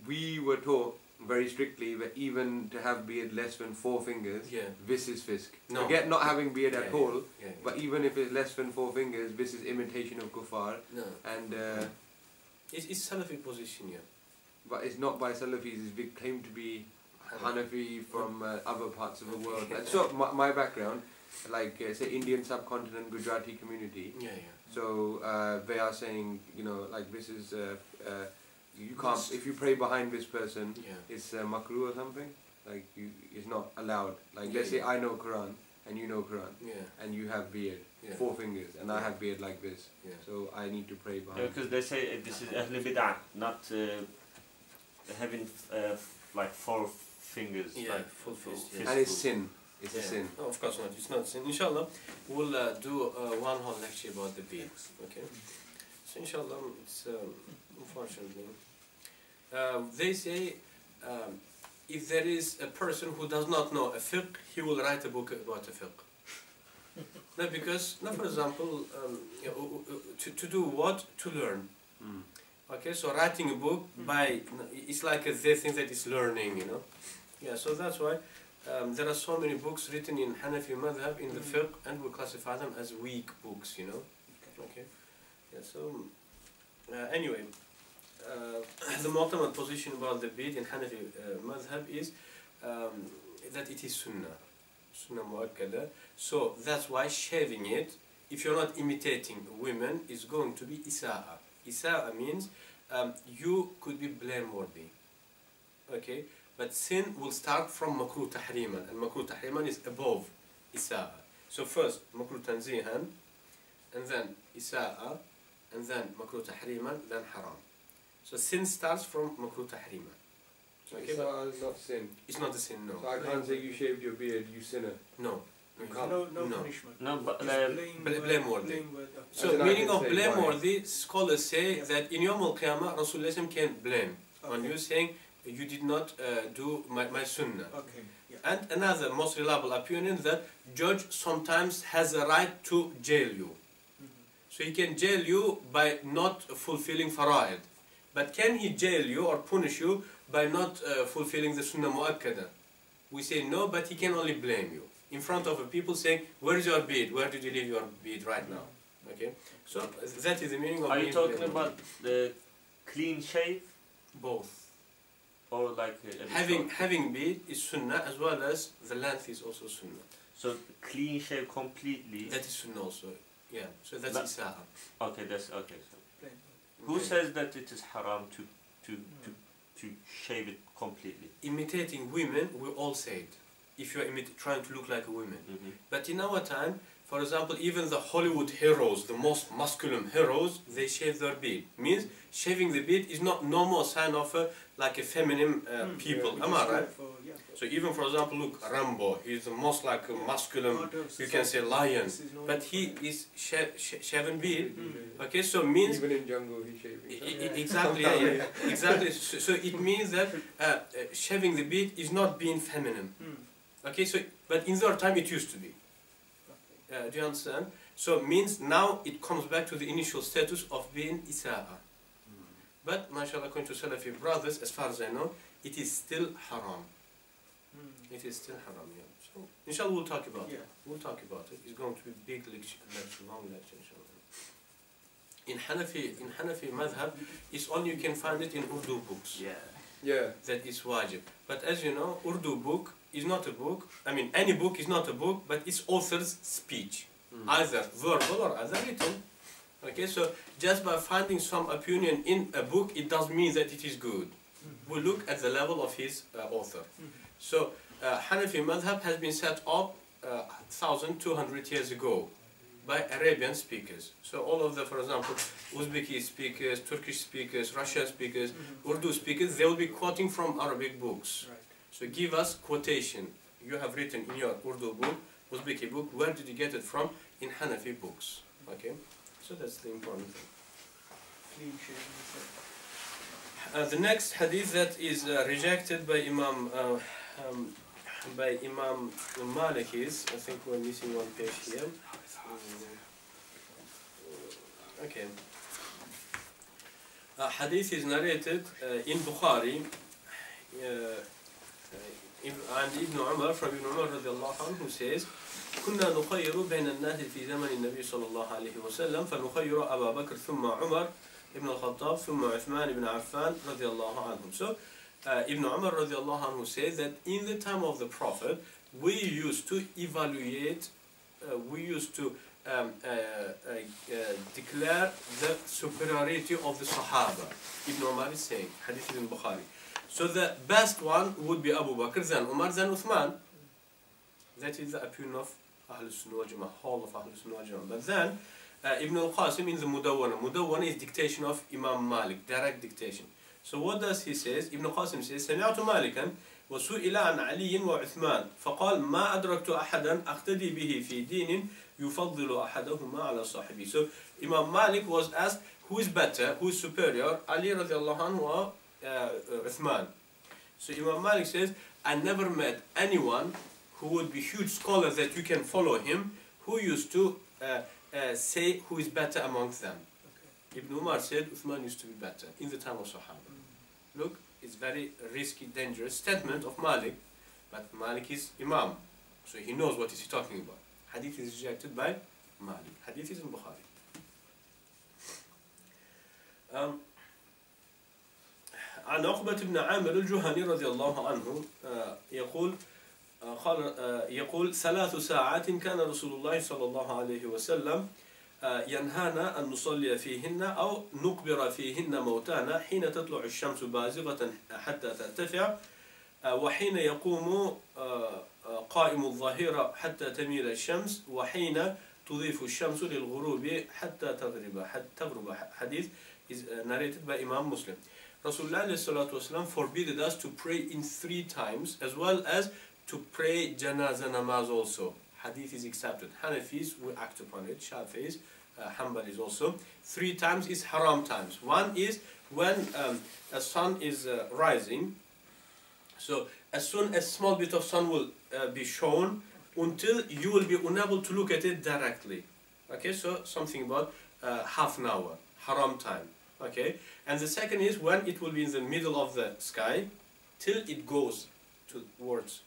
we were taught very strictly that even to have beard less than 4 fingers, this is fisk. No. Forget not having beard at all, Yeah. but even if it's less than 4 fingers, this is imitation of kuffar. No. And It's Salafi position, yeah. but it's not by Salafis, it's claimed to be Hanafi from other parts of the world. And so my background, like say Indian subcontinent Gujarati community. Yeah. So they are saying, you know, like this is you can't, if you pray behind this person, it's makruh or something. Like it's not allowed. Like let's say I know Quran and you know Quran, and you have beard, 4 fingers, and I have beard like this. So I need to pray behind. Because they say this is Ahl Bid'ah, not having like 4 fingers. Yeah, like full fist. And it's sin. It's a sin. No, of course not. It's not sin. Inshallah, we'll do one whole lecture about the beard. Okay. So inshallah, it's unfortunately. They say if there is a person who does not know a fiqh, he will write a book about a fiqh. No, because, for example, to do what? To learn. Okay, so writing a book by, it's like they think that it's learning, you know. Yeah, so that's why there are so many books written in Hanafi madhab in the fiqh, and we classify them as weak books, you know. Okay. Yeah, so anyway, the ultimate position about the beard in Hanafi madhab is that it is sunnah mu'akkada. So that's why shaving it, if you're not imitating women, is going to be isa'a. Isa'a means you could be blameworthy. Okay, but sin will start from makruh tahriman, and makruh tahriman is above isa'a. So first makruh tanzihan, and then isa'a, and then makruh tahriman, then haram. So sin starts from makruh tahriman. Okay, Isa'a is not sin. It's not a sin, no. So I can't say you shaved your beard, you sinner. No. You can't. No No. punishment. No, but blameworthy. So As in I meaning can of say blameworthy, scholars say Yeah. that in Yawm al-Qiyamah, Rasulullah can blame on you, saying you did not do my sunnah. Okay. Yeah. And another most reliable opinion that judge sometimes has a right to jail you. So he can jail you by not fulfilling fara'id. But can he jail you or punish you by not fulfilling the sunnah mu'akkada? We say no, but he can only blame you in front of people, saying, where is your beard? Where did you leave your beard right now? Okay, so that is the meaning of. are you talking about the clean shave, both? or like a bit short? Having beard is sunnah, as well as the length is also sunnah. So clean shave completely. That is sunnah also. Yeah, so that's That- isa'a. Okay, that's okay. So Plain. who Okay. says that it is haram to shave it completely? Imitating women, we all say it. If you are trying to look like a woman. But in our time, for example, even the Hollywood heroes, the most masculine heroes, they shave their beard. Means shaving the beard is not no more sign of like a feminine people. Am I right? So even for example, look, Rambo, he's the most like a masculine, you can say lion, but he is shaven beard. Okay, so means Even in jungle, he's shaving. exactly, yeah, exactly. So it means that shaving the beard is not being feminine. Okay, so but in their time it used to be. Do you understand? So it means now it comes back to the initial status of being isa'a. But mashallah, according to Salafi brothers, as far as I know, it is still haram. It is still haram, yeah. So inshallah we'll talk about it. We'll talk about it. It's going to be a big lecture, long lecture, inshallah. In Hanafi madhab, it's only you can find it in Urdu books. Yeah. That is wajib. But as you know, Urdu book is not a book. I mean, any book is not a book, but it's author's speech, either verbal or either written. Okay, so just by finding some opinion in a book, it doesn't mean that it is good. We look at the level of his author. So Hanafi madhab has been set up 1,200 years ago by Arabian speakers. So all of the, for example, Uzbeki speakers, Turkish speakers, Russian speakers, Urdu speakers, they will be quoting from Arabic books. Right. So give us quotation. You have written in your Urdu book, Uzbeki book, where did you get it from? In Hanafi books. Okay? So that's the important thing. Clean shaven. The next hadith that is rejected by Imam Malik is, I think we're missing one page here. Okay. Hadith is narrated in Bukhari and Ibn Umar, from Ibn Umar radiallahu anhu, says كنا نخير بين الناس في زمن النبي صلى الله عليه وسلم فنخير أبا بكر ثم عمر Ibn al-Khattab ثم عثمان ibn Affan radiallahu anhum. So Ibn Umar radiallahu anhu says that in the time of the Prophet we used to evaluate, we used to declare the superiority of the Sahaba. Ibn Umar is saying, Hadith in Bukhari. So the best one would be Abu Bakr, then Umar, then Uthman. That is the opinion of Ahlul Sunnah wal Jama'ah, whole of Ahlul Sunnah wal Jama'ah. But then Ibn al-Qasim in the Mudawwana. Mudawwana is dictation of Imam Malik, direct dictation. So what does he say? Ibn al-Qasim says, سمعت مالكا وسئل عن علي وعثمان فقال ما أدركت أحدا أقتدي به في دين يفضل أحدهما على صاحبه. So Imam Malik was asked, who is better, who is superior, Ali radiallahu anhu or Uthman? So Imam Malik says, I never met anyone who would be huge scholar that you can follow him, who used to say who is better amongst them. Okay. Ibn Umar said Uthman used to be better in the time of Sahaba. Look, it's very risky, dangerous statement of Malik, but Malik is Imam, so he knows what is he talking about. Hadith is rejected by Malik. Hadith is in Bukhari. عن عقبة بن عامر الجهني رضي الله عنه يقول 3 ساعات كان رسول الله صلى الله عليه وسلم ينهانا أن نصلي فيهن أو نقبر فيهن موتانا حين تطلع الشمس بازغة حتى ترتفع وحين يقوم قائم الظهيرة حتى تميل الشمس وحين تضيف الشمس للغروب حتى تغرب. Hadith is narrated by Imam Muslim. Rasulullah forbid us to pray in 3 times as well as to pray janazah namaz also. Hadith is accepted. Hanafis will act upon it. Shafis, Hanbalis also. 3 times is haram times. One is when a sun is rising. So as soon as small bit of sun will be shown until you will be unable to look at it directly. Okay, so something about half an hour, haram time. Okay, and the second is when it will be in the middle of the sky till it goes towards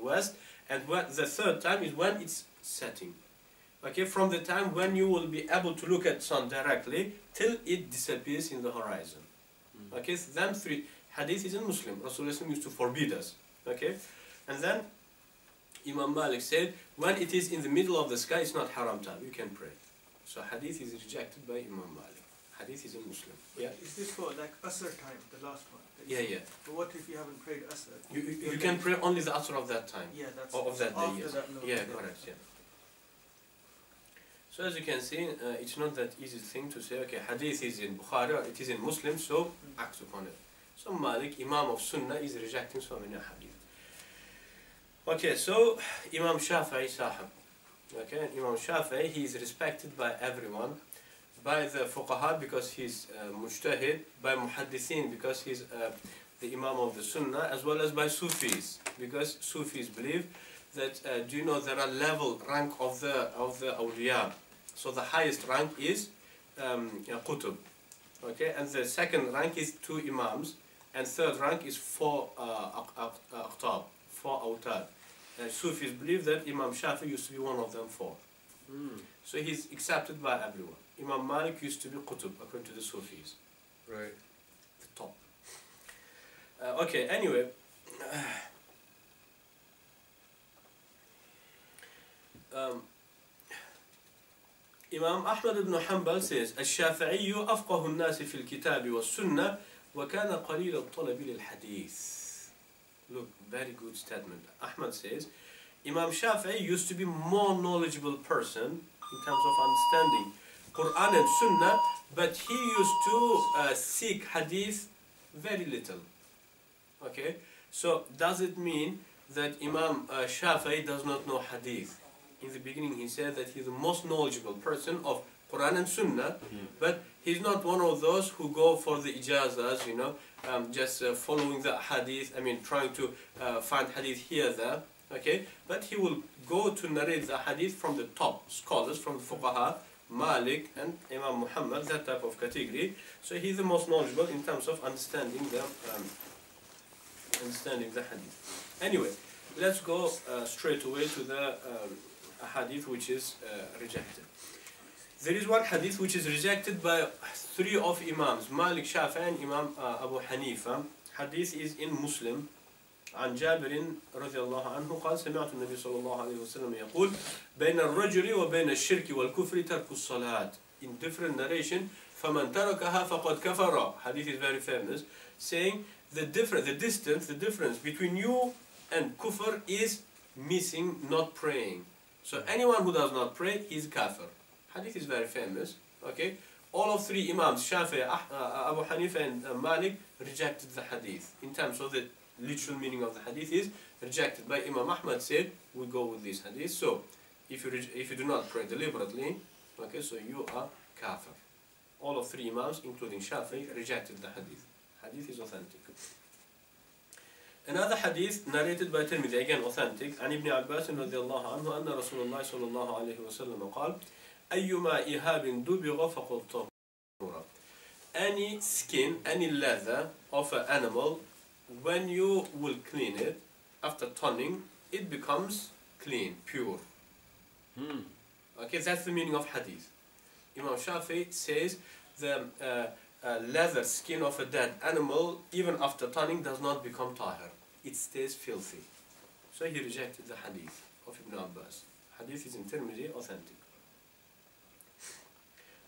west, and the third time is when it's setting. Okay, from the time when you will be able to look at sun directly till it disappears in the horizon. Okay, so then 3 hadith is in Muslim. Rasulullah used to forbid us. Okay, and then Imam Malik said when it is in the middle of the sky it's not haram time, you can pray. So hadith is rejected by Imam Malik. Hadith is in Muslim. Yeah. Is this for like Asr time, the last one? Yeah, yeah. But what if you haven't prayed Asr? You can pray only the Asr of that time. Yeah, that's of that day. Yes. That, no, yeah, correct. Yeah. So as you can see, it's not that easy thing to say. Okay, Hadith is in Bukhari, or it is in Muslim, so act upon it. So Malik, Imam of Sunnah, is rejecting so many Hadith. Okay, so Imam Shafi'i Sahib. Okay, Imam Shafi'i, he is respected by everyone. By the fuqaha because he's mujtahid, by muhaddithin because he's the imam of the sunnah, as well as by Sufis because Sufis believe that do you know there are rank of the awliya. So the highest rank is qutub, okay, and the second rank is 2 imams, and third rank is 4 aqtab, 4 awtad. Sufis believe that Imam Shafi used to be one of them 4. So he's accepted by everyone. Imam Malik used to be qutub according to the Sufis. Right. The top. Okay, anyway. Imam Ahmad ibn Hanbal says, الشافعي أفقه الناس في الكتاب والسنة وَكَانَ قَلِيلَ الطَّلَبِ لِلْحَدِيثِ. Look, very good statement. Ahmad says, Imam Shafi'i used to be more knowledgeable person in terms of understanding Quran and Sunnah, but he used to seek hadith very little. Okay, so does it mean that Imam Shafi'i does not know hadith? In the beginning he said that he's the most knowledgeable person of Quran and Sunnah, but he's not one of those who go for the ijazas, you know, just following the hadith, I mean trying to find hadith here, there, okay, but he will go to narrate the hadith from the top scholars, from the fuqaha, Malik and Imam Muhammad, that type of category. So he's the most knowledgeable in terms of understanding the hadith. Anyway, let's go straight away to the hadith which is rejected. There is one hadith which is rejected by three of Imams, Malik, Shafi'i and Imam Abu Hanifa. Hadith is in Muslim. عن جابر رضي الله عنه قال سمعت النبي صلى الله عليه وسلم يقول بين الرجل وبين الشرك والكفر ترك الصلاة. In different narration, فمن تركها فقد كفر. Hadith is very famous, saying the difference between you and kufr is missing, not praying. So anyone who does not pray is kafir. Hadith is very famous. Okay, all of three Imams, Shafi'i, Abu Hanifa and Malik, rejected the hadith. In terms of the literal meaning of the hadith is rejected. By Imam Ahmad said, we go with this hadith. So if you do not pray deliberately, okay, so you are kafir. All of three Imams, including Shafi'i, rejected the hadith. Hadith is authentic. Another hadith narrated by Tirmidhi, again authentic, عن ابن عباس رضي الله عنه أن رسول الله صلى الله عليه وسلم قال أيما إهاب دبغ فقد طهور. Any skin, any leather of an animal, when you will clean it, after tanning, it becomes clean, pure. Okay, that's the meaning of hadith. Imam Shafi'i says the leather skin of a dead animal, even after tanning, does not become tahir. It stays filthy. So he rejected the hadith of Ibn Abbas. Hadith is in Tirmidhi, authentic.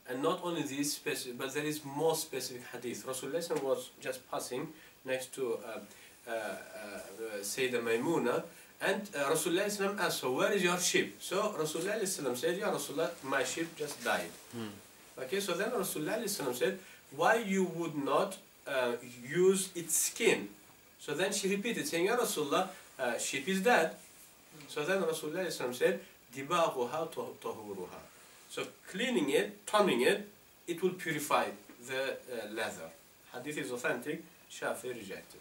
And not only this specific, but there is more specific hadith. Rasulullah was just passing next to Sayyidah Maymuna, and Rasulullah asked her, where is your sheep? So Rasulullah said, Ya Rasulullah, my sheep just died. Okay, so then Rasulullah said, why you would not use its skin? So then she repeated, saying, Ya Rasulullah, sheep is dead. So then Rasulullah said, Dibaghuha tahuruha. So cleaning it, tanning it, it will purify the leather. Hadith is authentic, Shafi'i rejected.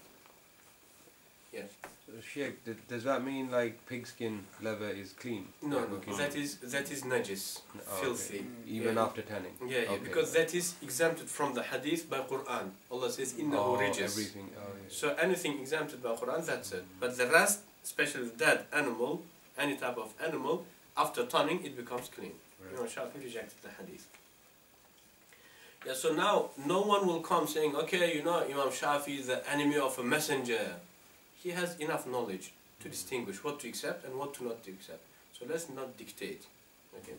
Yes. So Sheikh, does that mean like pigskin leather is clean? No, no, that is najis, filthy. Okay. Even after tanning? Yeah, yeah, because that is exempted from the hadith by Quran. Allah says, innahu rijis. Everything. Oh, yeah. So anything exempted by Quran, that's it. But the rest, especially the dead animal, any type of animal, after tanning, it becomes clean. Right. Imam Shafi'i rejected the hadith. Yeah, so now no one will come saying, okay, you know, Imam Shafi'i is the enemy of a messenger. He has enough knowledge to distinguish what to accept and what to not to accept. So let's not dictate. Okay.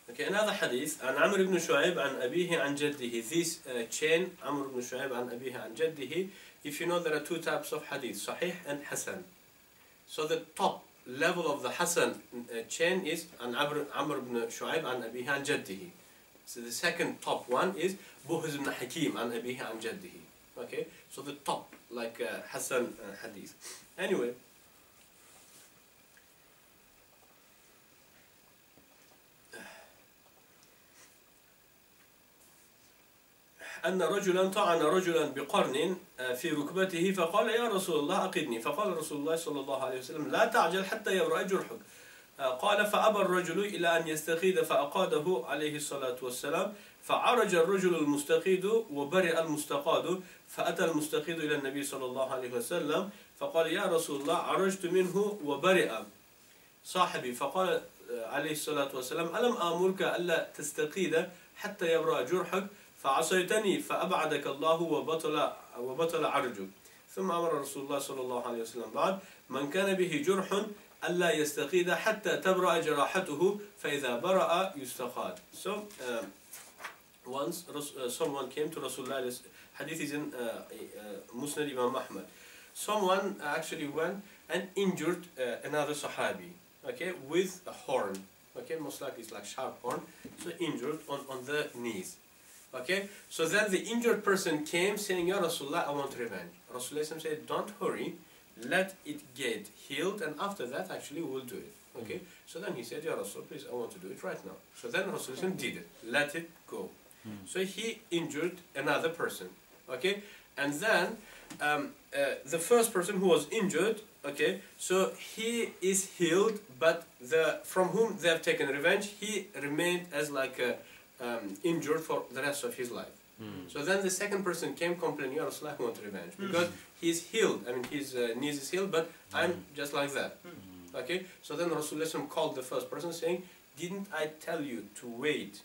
Okay, another hadith. عن عمرو بن شعيب عن أبيه عن جده. This chain, عمرو بن شعيب عن أبيه عن جده. If you know, there are two types of hadith, Sahih and Hasan. So the top level of the Hasan chain is عن عمرو بن شعيب عن أبيه عن جده. So the second top one is Buhz ibn Hakim عن أبيه عن جده. Okay, so the top, like Hasan hadith. Anyway, أن رجلا طعن رجلا بقرن في ركبته فقال يا رسول الله أقدني. فقال رسول الله صلى الله عليه وسلم لا تعجل حتى يبرأ جرحك. قال فأبى الرجل إلى أن يستقيد فأقاده عليه الصلاة والسلام. فعرج الرجل المستقيد وبرئ المستقاد. فأتى المستقيد إلى النبي صلى الله عليه وسلم فقال يا رسول الله عرجت منه وبرئ صاحبي. فقال عليه الصلاة والسلام ألم آمرك ألا تستقيد حتى يبرأ جرحك فعصيتني فأبعدك الله وبطل عرجك. ثم أمر رسول الله صلى الله عليه وسلم بعد من كان به جرح ألا يستقيد حتى تبرأ جراحته فإذا برأ يستقاد. So once someone came to Rasulullah. Hadith is in Musnad Imam Ahmad. Someone actually went and injured another Sahabi, okay, with a horn, okay, most likely it's like sharp horn, so injured on the knees, okay. So then the injured person came saying, Ya Rasulullah, I want revenge. Rasulullah said, don't hurry, let it get healed, and after that actually we'll do it, okay. So then he said, Ya Rasul, please, I want to do it right now. So then Rasulullah did it, let it go. So he injured another person, okay, and then the first person who was injured, okay, so he is healed, but from whom they have taken revenge, he remained as like injured for the rest of his life. So then the second person came complaining, Ya Rasulullah, I want revenge, because he's healed, I mean his knees is healed, but I'm just like that, okay. So then Rasulullah called the first person saying, didn't I tell you to wait?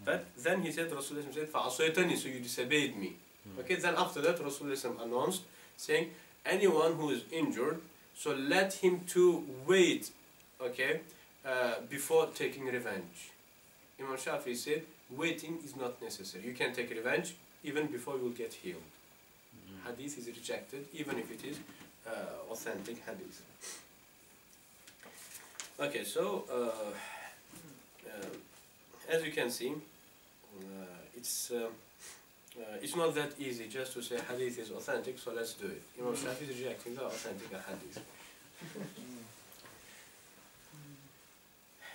But then he said, Rasulullah said, فَعَصَيْتَنِي, so you disobeyed me. Okay, then after that Rasulullah announced, saying, anyone who is injured, so let him to wait, okay, before taking revenge. Imam Shafi said, waiting is not necessary. You can take revenge even before you will get healed. Hadith is rejected, even if it is authentic hadith. Okay, so as you can see, it's not that easy just to say hadith is authentic, so let's do it. Imam Shafi is rejecting the authentic hadith.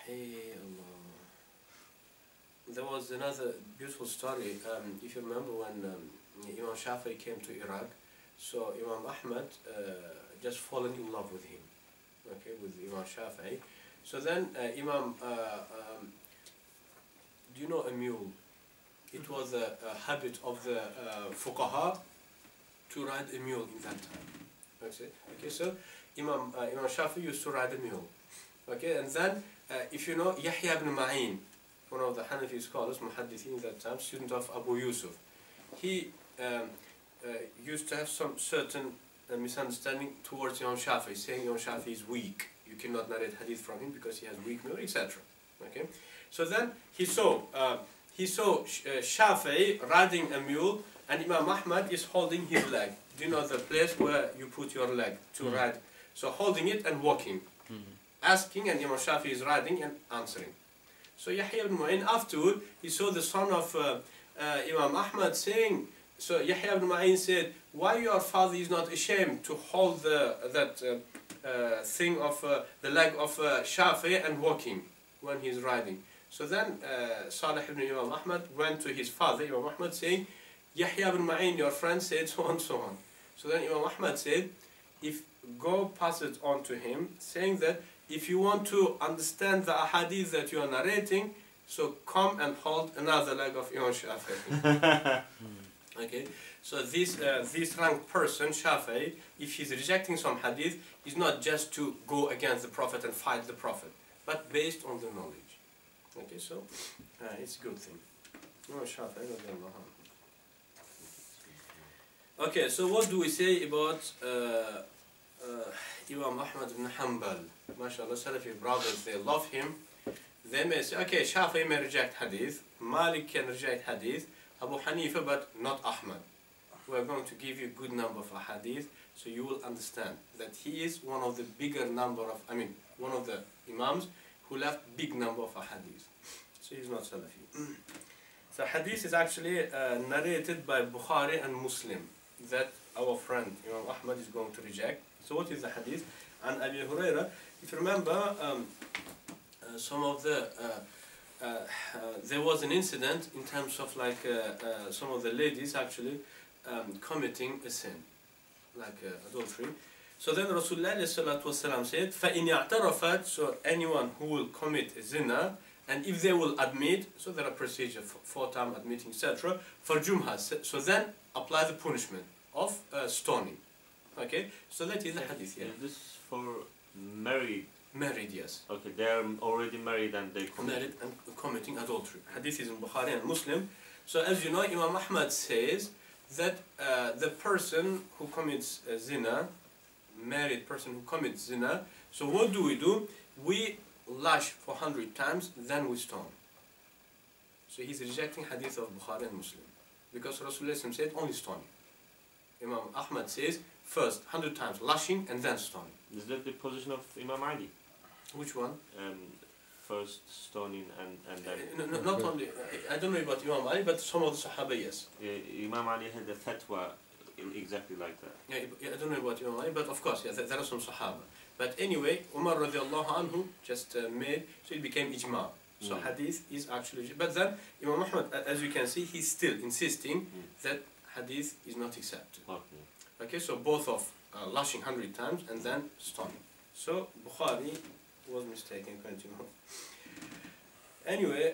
Hey Allah. There was another beautiful story, if you remember when Imam Shafi came to Iraq, so Imam Ahmad just fallen in love with him, okay, with Imam Shafi. So then do you know a mule? It was a habit of the fuqaha to ride a mule in that time. Okay, so Imam Shafi used to ride a mule. Okay, and then if you know Yahya ibn Ma'in, one of the Hanafi scholars, muhaddithin in that time, student of Abu Yusuf, he used to have some certain misunderstanding towards Imam Shafi, saying Imam Shafi is weak. You cannot narrate hadith from him because he has weak memory, etc. Okay, so then he saw Shafi riding a mule, and Imam Ahmad is holding his leg. Do you know the place where you put your leg to ride? So holding it and walking, asking, and Imam Shafi is riding and answering. So Yahya ibn Ma'in afterward, he saw the son of Imam Ahmad saying, so Yahya ibn Ma'in said, why your father is not ashamed to hold that thing of the leg of Shafi and walking when he's riding? So then Salih ibn Imam Ahmad went to his father, Imam Ahmad, saying, Yahya ibn Ma'in, your friend said so and so on. So then Imam Ahmad said, go pass it on to him, saying that if you want to understand the ahadith that you are narrating, so come and hold another leg of Imam Shafi. Okay, so this ranked person, Shafi, if he's rejecting some hadith, is not just to go against the Prophet and fight the Prophet, but based on the knowledge. Okay, so it's a good thing. Imam Shafi, okay, so what do we say about Imam Ahmad ibn Hanbal? MashaAllah, Salafi brothers, they love him. They may say, okay, Shafi may reject hadith, Malik can reject hadith, Abu Hanifa, but not Ahmad. We are going to give you a good number of hadith, so you will understand that he is one of the bigger number of, one of the Imams who left big number of hadith. So he's not Salafi. So hadith is actually narrated by Bukhari and Muslim that our friend Imam Ahmad is going to reject. So what is the hadith? And Abi Huraira, if you remember, some of the there was an incident in terms of like some of the ladies actually committing a sin, like adultery. So then Rasulullah said, فَإِنْ اعْتَرَفَتْ, so anyone who will commit a zina, and if they will admit, so there are procedures for time admitting, etc. فَرْجُمْهَا, so then apply the punishment of stoning. Okay, so that is the hadith here. Is this for married? Married, yes. Okay, they are already married and they married and committing adultery. Hadith is in Bukhari and Muslim. So as you know, Imam Ahmad says that the person who commits zina, married person who commits zina, so what do? We lash for 100 times, then we stone. So he's rejecting hadith of Bukhari and Muslim. Because Rasulullah said only stoning. Imam Ahmad says first 100 times lashing and then stoning. Is that the position of Imam Ali? Which one? First stoning and then... No, not only, I don't know about Imam Ali, but some of the Sahaba, yes. Imam Ali had a fatwa exactly like that. Yeah, I don't know about Imam Ali, but of course, yeah, there are some Sahaba. But anyway, Umar radiallahu anhu just made, so it became ijma. So hadith is actually, but then Imam Ahmad, as you can see, he's still insisting that hadith is not accepted. Okay, so both of lashing 100 times and then stoning. So Bukhari was mistaken, continue. Anyway,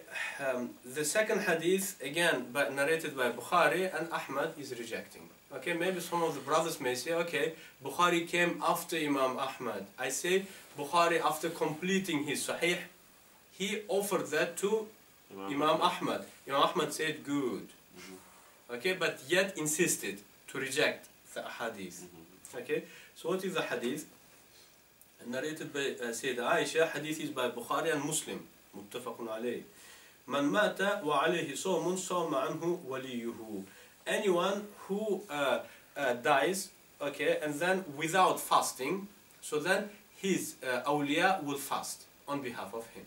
the second hadith, again narrated by Bukhari, and Ahmad is rejecting. Okay, maybe some of the brothers may say, okay, Bukhari came after Imam Ahmad. I say Bukhari, after completing his Sahih, he offered that to Imam Ahmad. Imam Ahmad said good. Okay, but yet insisted to reject the hadith. Okay, so what is the hadith? Narrated by Sayyidah Aisha. Hadith is by Bukhari and Muslim. Muttafaqun alayh. Man mata wa alayhi sawmun sawma anhu waliyuhu. Anyone who dies, okay, and then without fasting, so then his awliya will fast on behalf of him.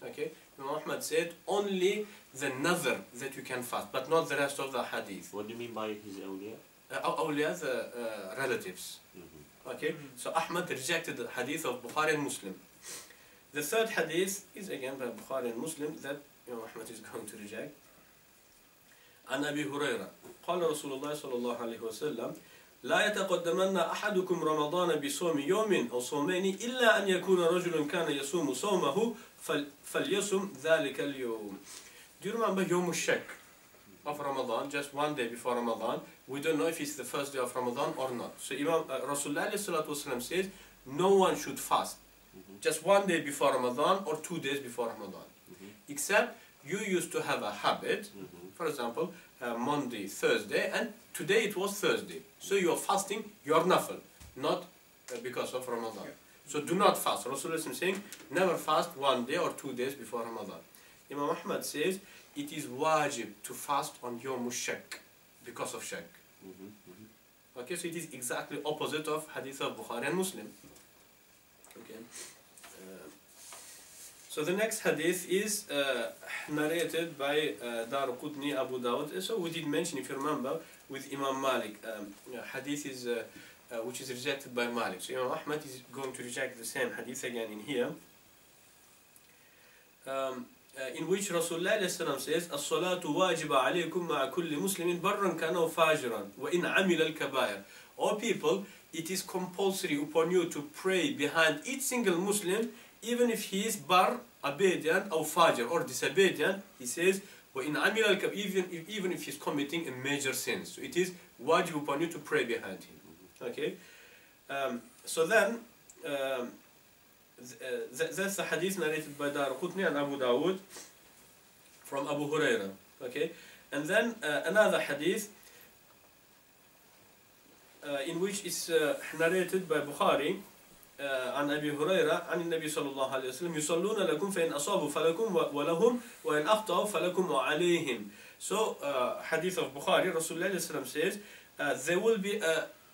Okay, Imam Ahmad said only the nazar that you can fast, but not the rest of the hadith. What do you mean by his awliya? Awliya, the relatives. Okay, so Ahmad rejected the hadith of Bukhari and Muslim. The third hadith is again by Bukhari and Muslim that Imam Ahmad is going to reject. عن أبي هريرة قال رسول الله صلى الله عليه وسلم لا يتقدمن أحدكم رمضان بصوم يوم أو صومين إلا أن يكون رجل كان يصوم صومه فليصم ذلك اليوم. Do you remember يوم الشك of Ramadan, just one day before Ramadan? We don't know if it's the first day of Ramadan or not. So Imam Rasulullah ﷺ says no one should fast just one day before Ramadan or 2 days before Ramadan, except you used to have a habit. For example, Monday, Thursday, and today it was Thursday. So you are fasting your nafil, not because of Ramadan. So do not fast. Rasulullah is saying, never fast 1 day or 2 days before Ramadan. Imam Ahmad says, it is wajib to fast on Yawm Shak, because of Shak. Okay, so it is exactly opposite of Hadith of Bukhari and Muslim. Okay. So the next hadith is narrated by Daraqutni, Abu Dawud. So we did mention, if you remember, with Imam Malik. Hadith is which is rejected by Malik. So Imam Ahmad is going to reject the same hadith again in here, in which Rasulullah says, "As-salatu wajiba alaykum ma'a kulli muslimin barran kana aw fajiran wa in amila al-kabair." O people, it is compulsory upon you to pray behind each single Muslim, even if he is bar, obedient, or fajr, or disobedient. He says, وَإِنْ عَمِلَ الْكَبِيرَ, even if he is committing a major sin. So it is wajib upon you to pray behind him. Okay? So then, that's the hadith narrated by Daraqutni and Abu Dawud from Abu Hurairah. Okay? And then another hadith in which is narrated by Bukhari عن أبي هريرة عن النبي صلى الله عليه وسلم يصلون لكم فإن أصابوا فلكم ولهم وإن أخطأوا فلكم وعليهم. So hadith of Bukhari, Rasulullah says there will be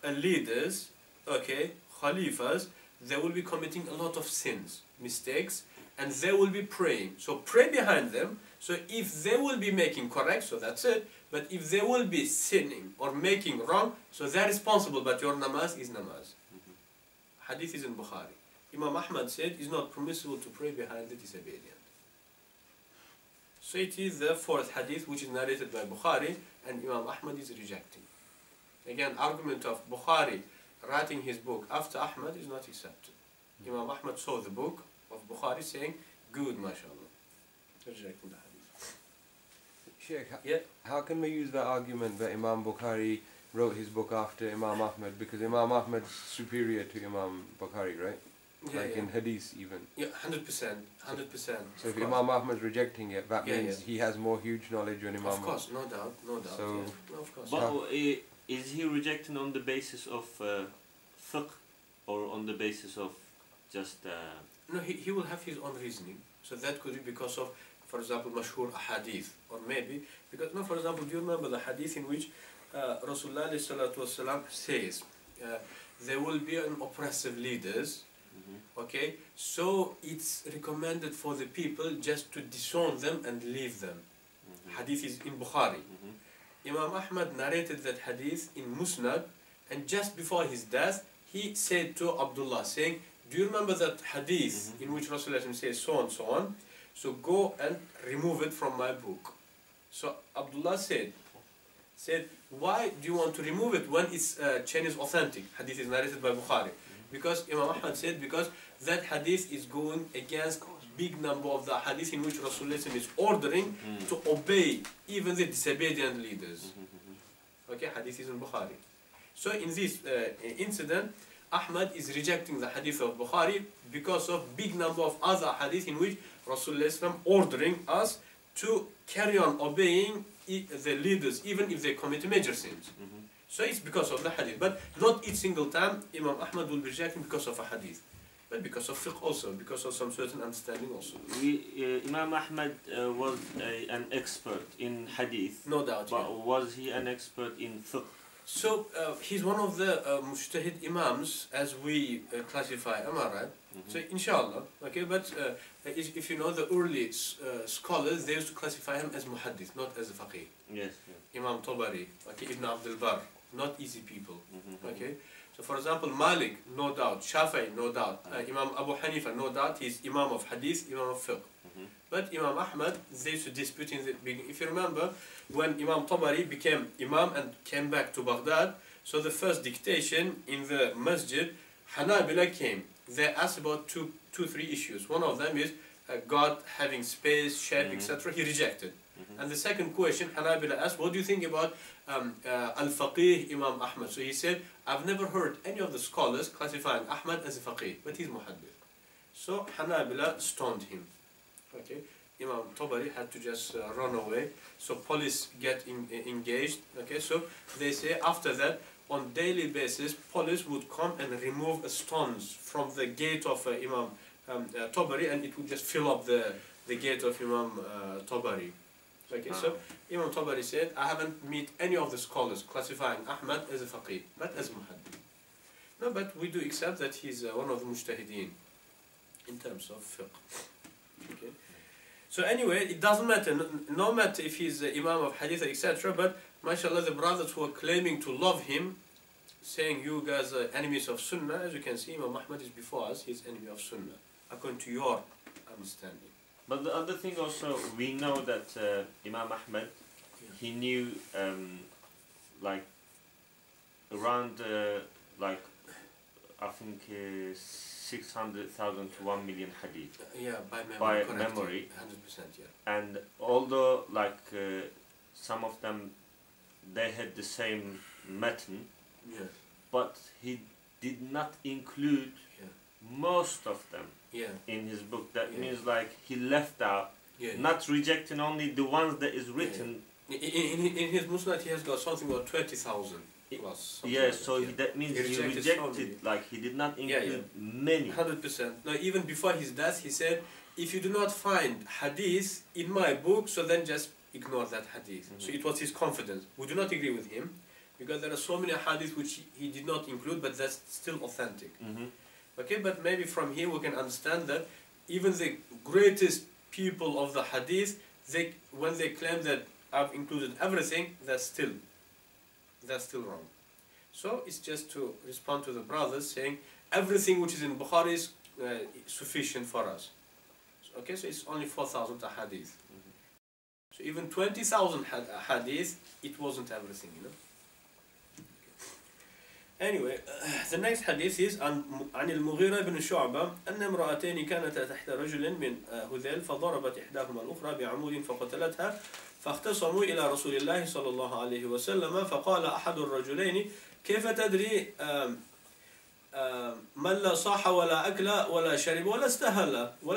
leaders, okay, khalifas, they will be committing a lot of sins, mistakes, and they will be praying. So pray behind them. So if they will be making correct, so that's it. But if they will be sinning or making wrong, so they're responsible, but your namaz is namaz. Hadith is in Bukhari. Imam Ahmad said it's not permissible to pray behind the disobedient. So it is the fourth hadith which is narrated by Bukhari, and Imam Ahmad is rejecting. Again, argument of Bukhari writing his book after Ahmad is not accepted. Imam Ahmad saw the book of Bukhari saying, good, mashallah. Rejecting the hadith. Sheikh, how can we use the argument that Imam Bukhari wrote his book after Imam Ahmad, because Imam Ahmad is superior to Imam Bukhari, right? In hadith even. Yeah, 100%. 100%. So if Imam Ahmad is rejecting it, that means he has more huge knowledge than Imam Ahmad. Of course, no doubt, no doubt. So, of course. But is he rejecting on the basis of fiqh or on the basis of just... No, he will have his own reasoning. So that could be because of for example, mashhur hadith, or maybe, because, no, for example, do you remember the hadith in which Rasulullah ﷺ says, there will be an oppressive leaders, okay, so it's recommended for the people just to disown them and leave them. Hadith is in Bukhari. Imam Ahmad narrated that hadith in Musnad, and just before his death, he said to Abdullah, saying, do you remember that hadith in which Rasulullah says so and so on? So go and remove it from my book. So Abdullah said, why do you want to remove it when its chain is authentic? Hadith is narrated by Bukhari. Because Imam Ahmad said, because that hadith is going against big number of the hadith in which Rasulullah is ordering to obey even the disobedient leaders. Okay, hadith is in Bukhari. So in this incident, Ahmad is rejecting the hadith of Bukhari because of big number of other hadith in which Rasulullah ordering us to carry on obeying the leaders even if they commit major sins. So it's because of the hadith, but not each single time Imam Ahmad will be rejecting because of a hadith, but because of fiqh also, because of some certain understanding also. Imam Ahmad was an expert in hadith. No doubt. But was he an expert in fiqh? So he's one of the mujtahid imams, as we classify, am I right? So inshallah, okay, but if you know the early scholars, they used to classify him as muhaddith, not as a faqih. Yes. Imam Tabari, okay, Ibn Abdul Barr, not easy people, okay. So for example, Malik, no doubt, Shafi'i, no doubt, Imam Abu Hanifa, no doubt, he's imam of hadith, imam of fiqh. But Imam Ahmad, they used to dispute in the beginning. If you remember, when Imam Tabari became imam and came back to Baghdad, so the first dictation in the masjid, Hanabila came. They asked about two, three issues. One of them is God having space, shape, etc. He rejected. And the second question, Hanabila asked, what do you think about Al-Faqih Imam Ahmad? So he said, I've never heard any of the scholars classifying Ahmad as a faqih, but he's muhaddith. So Hanabila stoned him. Okay, Imam Tabari had to just run away. So police get engaged. Okay, so they say after that, on daily basis, police would come and remove stones from the gate of Imam Tabari, and it would just fill up the gate of Imam Tabari. Okay, so Imam Tabari said, I haven't met any of the scholars classifying Ahmad as a faqih, but as a muhaddith. No, but we do accept that he's one of the mujtahideen in terms of fiqh. Okay. So anyway, it doesn't matter, no matter if he's imam of hadith, etc. But mashallah, the brothers who are claiming to love him, saying you guys are enemies of Sunnah, as you can see, Imam Ahmad is before us, he's enemy of Sunnah, according to your understanding. But the other thing also, we know that Imam Ahmad, he knew like around like I think 600,000 to 1 million hadith. Yeah, by memory. 100%, yeah. And although like some of them, they had the same matan, but he did not include most of them in his book. That means like he left out, not rejecting only the ones that is written. In his Musnad he has got something about 20,000 plus. Yeah, so that means he rejected, like he did not include many. 100%. Now even before his death he said, if you do not find hadith in my book, so then just ignore that hadith. So it was his confidence. We do not agree with him, because there are so many hadith which he did not include, but that's still authentic. Okay, but maybe from here we can understand that even the greatest people of the hadith, when they claim that I've included everything, that's still wrong. So it's just to respond to the brothers saying everything which is in Bukhari is sufficient for us. Okay, so it's only 4,000 hadith. So even 20,000 hadith, it wasn't everything, you know. Anyway, the next hadith is عن المغيرة بن شعبة أن امرأتين كانتا تحت رجل من هذيل فضربت إحداهما الأخرى بعمود فقتلتها فاختصموا إلى رسول الله صلى الله عليه وسلم فقال أحد الرجلين كيف تدري من لا صاح ولا أكل ولا شرب ولا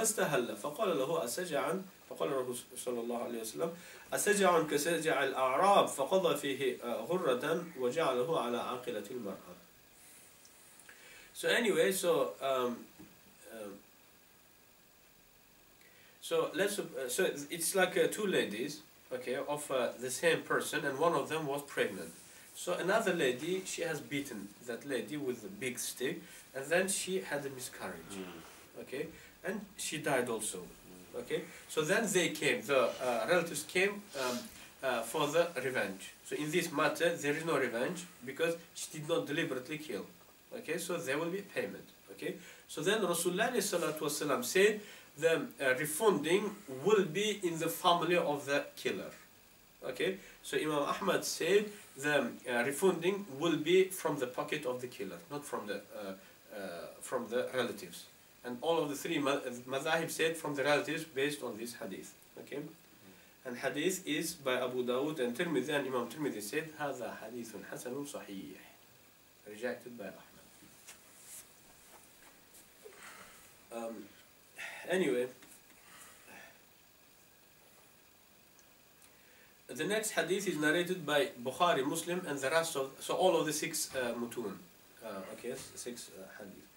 استهل فقال له أسجعا فقال الرسول صلى الله عليه وسلم أسجع كسجع الأعراب فقضى فيه غرة وجعله على عاقلة المرأة. So anyway, so So so it's like two ladies, okay, of the same person, and one of them was pregnant. So another lady, she has beaten that lady with a big stick, and then she had a miscarriage, okay, and she died also, okay. So then they came, the relatives came for the revenge. So in this matter, there is no revenge because she did not deliberately kill, okay. So there will be payment, okay. So then Rasulullah said the refunding will be in the family of the killer, okay. So Imam Ahmad said the refunding will be from the pocket of the killer, not from the relatives. And all of the three madhahib said from the relatives based on this hadith, okay. And hadith is by Abu Dawud and Tirmidhi, and Imam Tirmidhi said هذا حديث حسن صحيح, rejected by Ahmad. Anyway, the next hadith is narrated by Bukhari, Muslim, and the rest of, so all of the six mutun, okay, six hadith.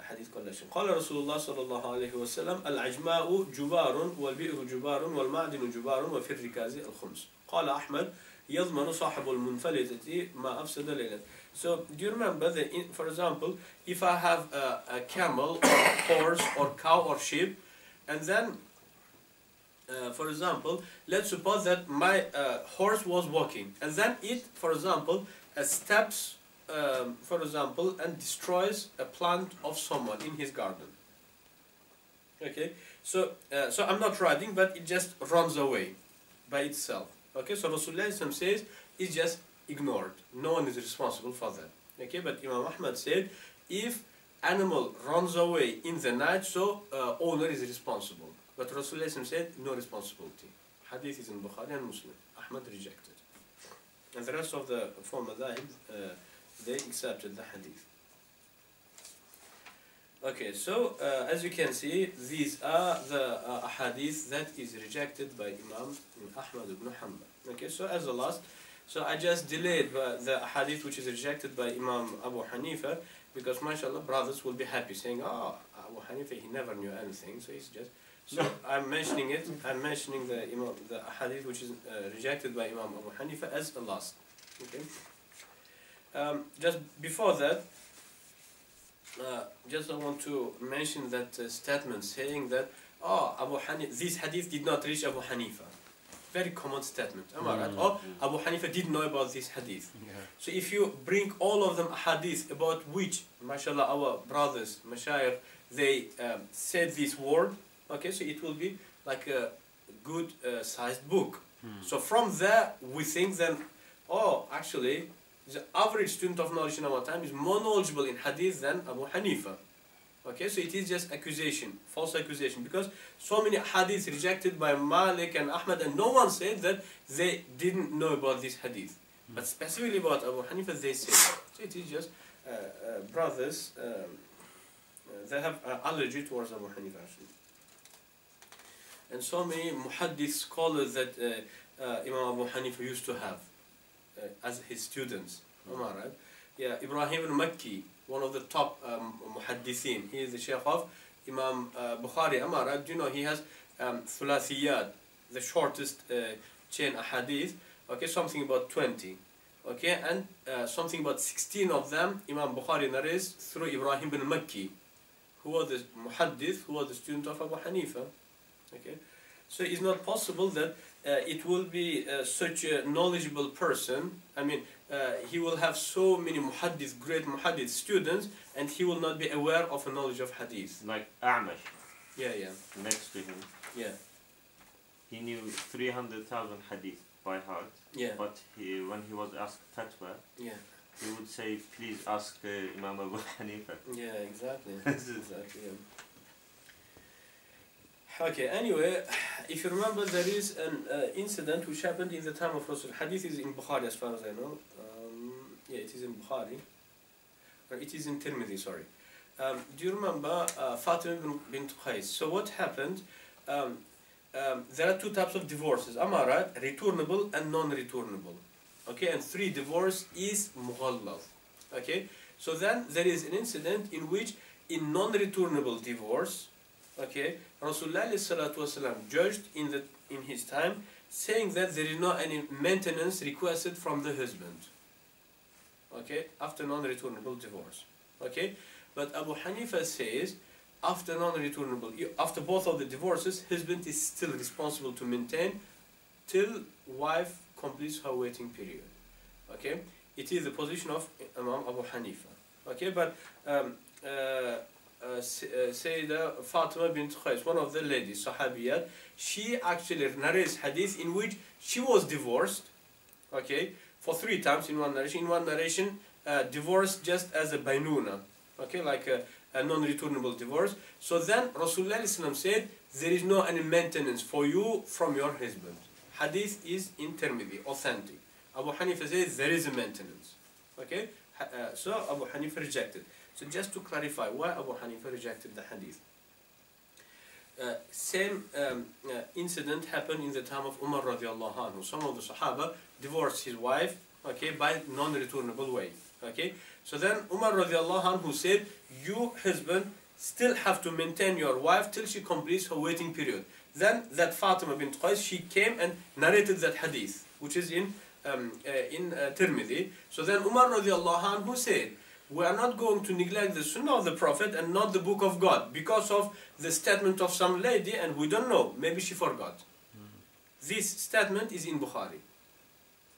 حديث collection. قال رسول الله صلى الله عليه وسلم العجماء جبار والبئر جبار والمعدن جبار وفي الركاز الخمس. قال أحمد يضمن صاحب المنفلتة ما أفسد ليلة. So do you remember that, for example, if I have a camel or horse or cow or sheep, and then for example, let's suppose that my horse was walking, and then it, for example, steps for example, and destroys a plant of someone in his garden. Okay, so I'm not riding, but it just runs away by itself. Okay, so Rasulullah says it's just ignored. No one is responsible for that. Okay, but Imam Ahmad said if animal runs away in the night, so owner is responsible. But Rasulullah said no responsibility. Hadith is in Bukhari and Muslim. Ahmad rejected, and the rest of the four madhahib they accepted the hadith. Okay, so as you can see, these are the hadith that is rejected by Imam Ahmad ibn Hanbal. Okay, so as the last, so I just delayed the hadith which is rejected by Imam Abu Hanifa, because mashallah brothers will be happy saying, oh, Abu Hanifa, he never knew anything, so he's just, so I'm mentioning it, I'm mentioning the hadith which is rejected by Imam Abu Hanifa as the last. Okay. Just before that, just I want to mention that statement saying that Abu Hanifa, this hadith did not reach Abu Hanifa. Very common statement. Am I right? Or Abu Hanifa didn't know about this hadith. Yeah. So if you bring all of them hadith about which, mashallah, our brothers, mashayikh, they said this word, okay, so it will be like a good sized book. So from there we think then, actually, the average student of knowledge in our time is more knowledgeable in hadith than Abu Hanifa. Okay, so it is just accusation, false accusation, because so many hadiths rejected by Malik and Ahmad, and no one said that they didn't know about this hadith. But specifically about Abu Hanifa, they say. So it is just brothers, they have allergy towards Abu Hanifa actually. And so many muhaddith scholars that Imam Abu Hanifa used to have as his students. Am I right? Yeah, Ibrahim al-Makki, one of the top muhaddithin. He is the Sheikh of Imam Bukhari. Am I right? Do you know he has thulathiyat, the shortest chain ahadith. Okay, something about 20. Okay, and something about 16 of them Imam Bukhari narrates through Ibrahim bin Makki, who was the muhaddith, who was the student of Abu Hanifa. Okay, so it's not possible that it will be such a knowledgeable person. I mean, he will have so many muhaddith, great muhaddith students, and he will not be aware of a knowledge of hadith. Like A'mash. Yeah, yeah. Next to him. Yeah. He knew 300,000 hadith by heart. Yeah. But when he was asked fatwa, yeah, he would say, please ask Imam Abu Hanifa. Yeah, exactly. Exactly. Yeah. Okay, anyway, if you remember, there is an incident which happened in the time of Rasul. Hadith is in Bukhari as far as I know. Yeah, it is in Bukhari. Or it is in Tirmidhi, sorry. Do you remember Fatima bint Qais? So what happened? There are two types of divorces. Am I right? Returnable and non-returnable. Okay, and 3 divorce is mughallaz. Okay, so then there is an incident in which in non-returnable divorce, okay, Rasulullah ﷺ judged in his time, saying that there is not any maintenance requested from the husband, okay, after non-returnable divorce, okay. But Abu Hanifa says after non-returnable, after both of the divorces, husband is still responsible to maintain till wife completes her waiting period, okay. It is the position of Imam Abu Hanifa, okay. But Sayyidah Fatima bint Qais, one of the ladies, Sahabiyat, she actually narrates hadith in which she was divorced, okay, for 3 times in one narration. In one narration, divorced just as a bainuna, okay, like a non-returnable divorce. So then Rasulullah ﷺ said, there is no any maintenance for you from your husband. Hadith is in Tirmidhi, authentic. Abu Hanifa says there is a maintenance, okay. So Abu Hanifa rejected. So just to clarify why Abu Hanifa rejected the hadith. Same incident happened in the time of Umar radiallahu anhu. Some of the Sahaba divorced his wife, okay, by non-returnable way, okay. So then Umar radiallahu anhu said, you husband still have to maintain your wife till she completes her waiting period. Then that Fatima bint Qais, she came and narrated that hadith, which is in Tirmidhi. So then Umar radiallahu anhu said, we are not going to neglect the Sunnah of the Prophet and not the Book of God because of the statement of some lady, and we don't know, maybe she forgot. This statement is in Bukhari,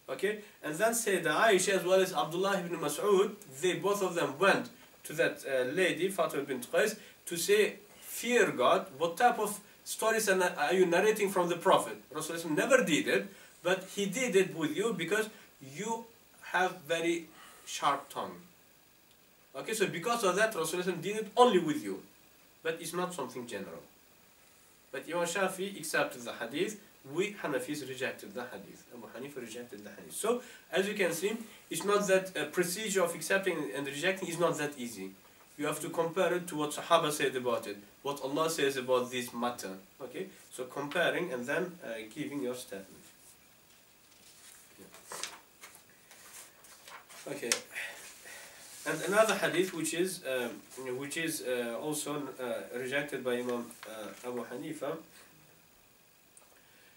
okay. And then Sayyidah Aisha as well as Abdullah ibn Mas'ud, they both of them went to that lady Fatima bint Qais to say, fear God, what type of stories are you narrating from the Prophet? Rasulullah never did it, but he did it with you because you have very sharp tongue. Okay, so because of that, Rasulullah did it only with you, but it's not something general. But Imam Shafi accepted the hadith, we Hanafis rejected the hadith. Abu Hanifa rejected the hadith. So, as you can see, it's not that procedure of accepting and rejecting is not that easy. You have to compare it to what Sahaba said about it, what Allah says about this matter. Okay, so comparing and then giving your statement. Yeah. Okay. And another hadith which is also rejected by Imam Abu Hanifa.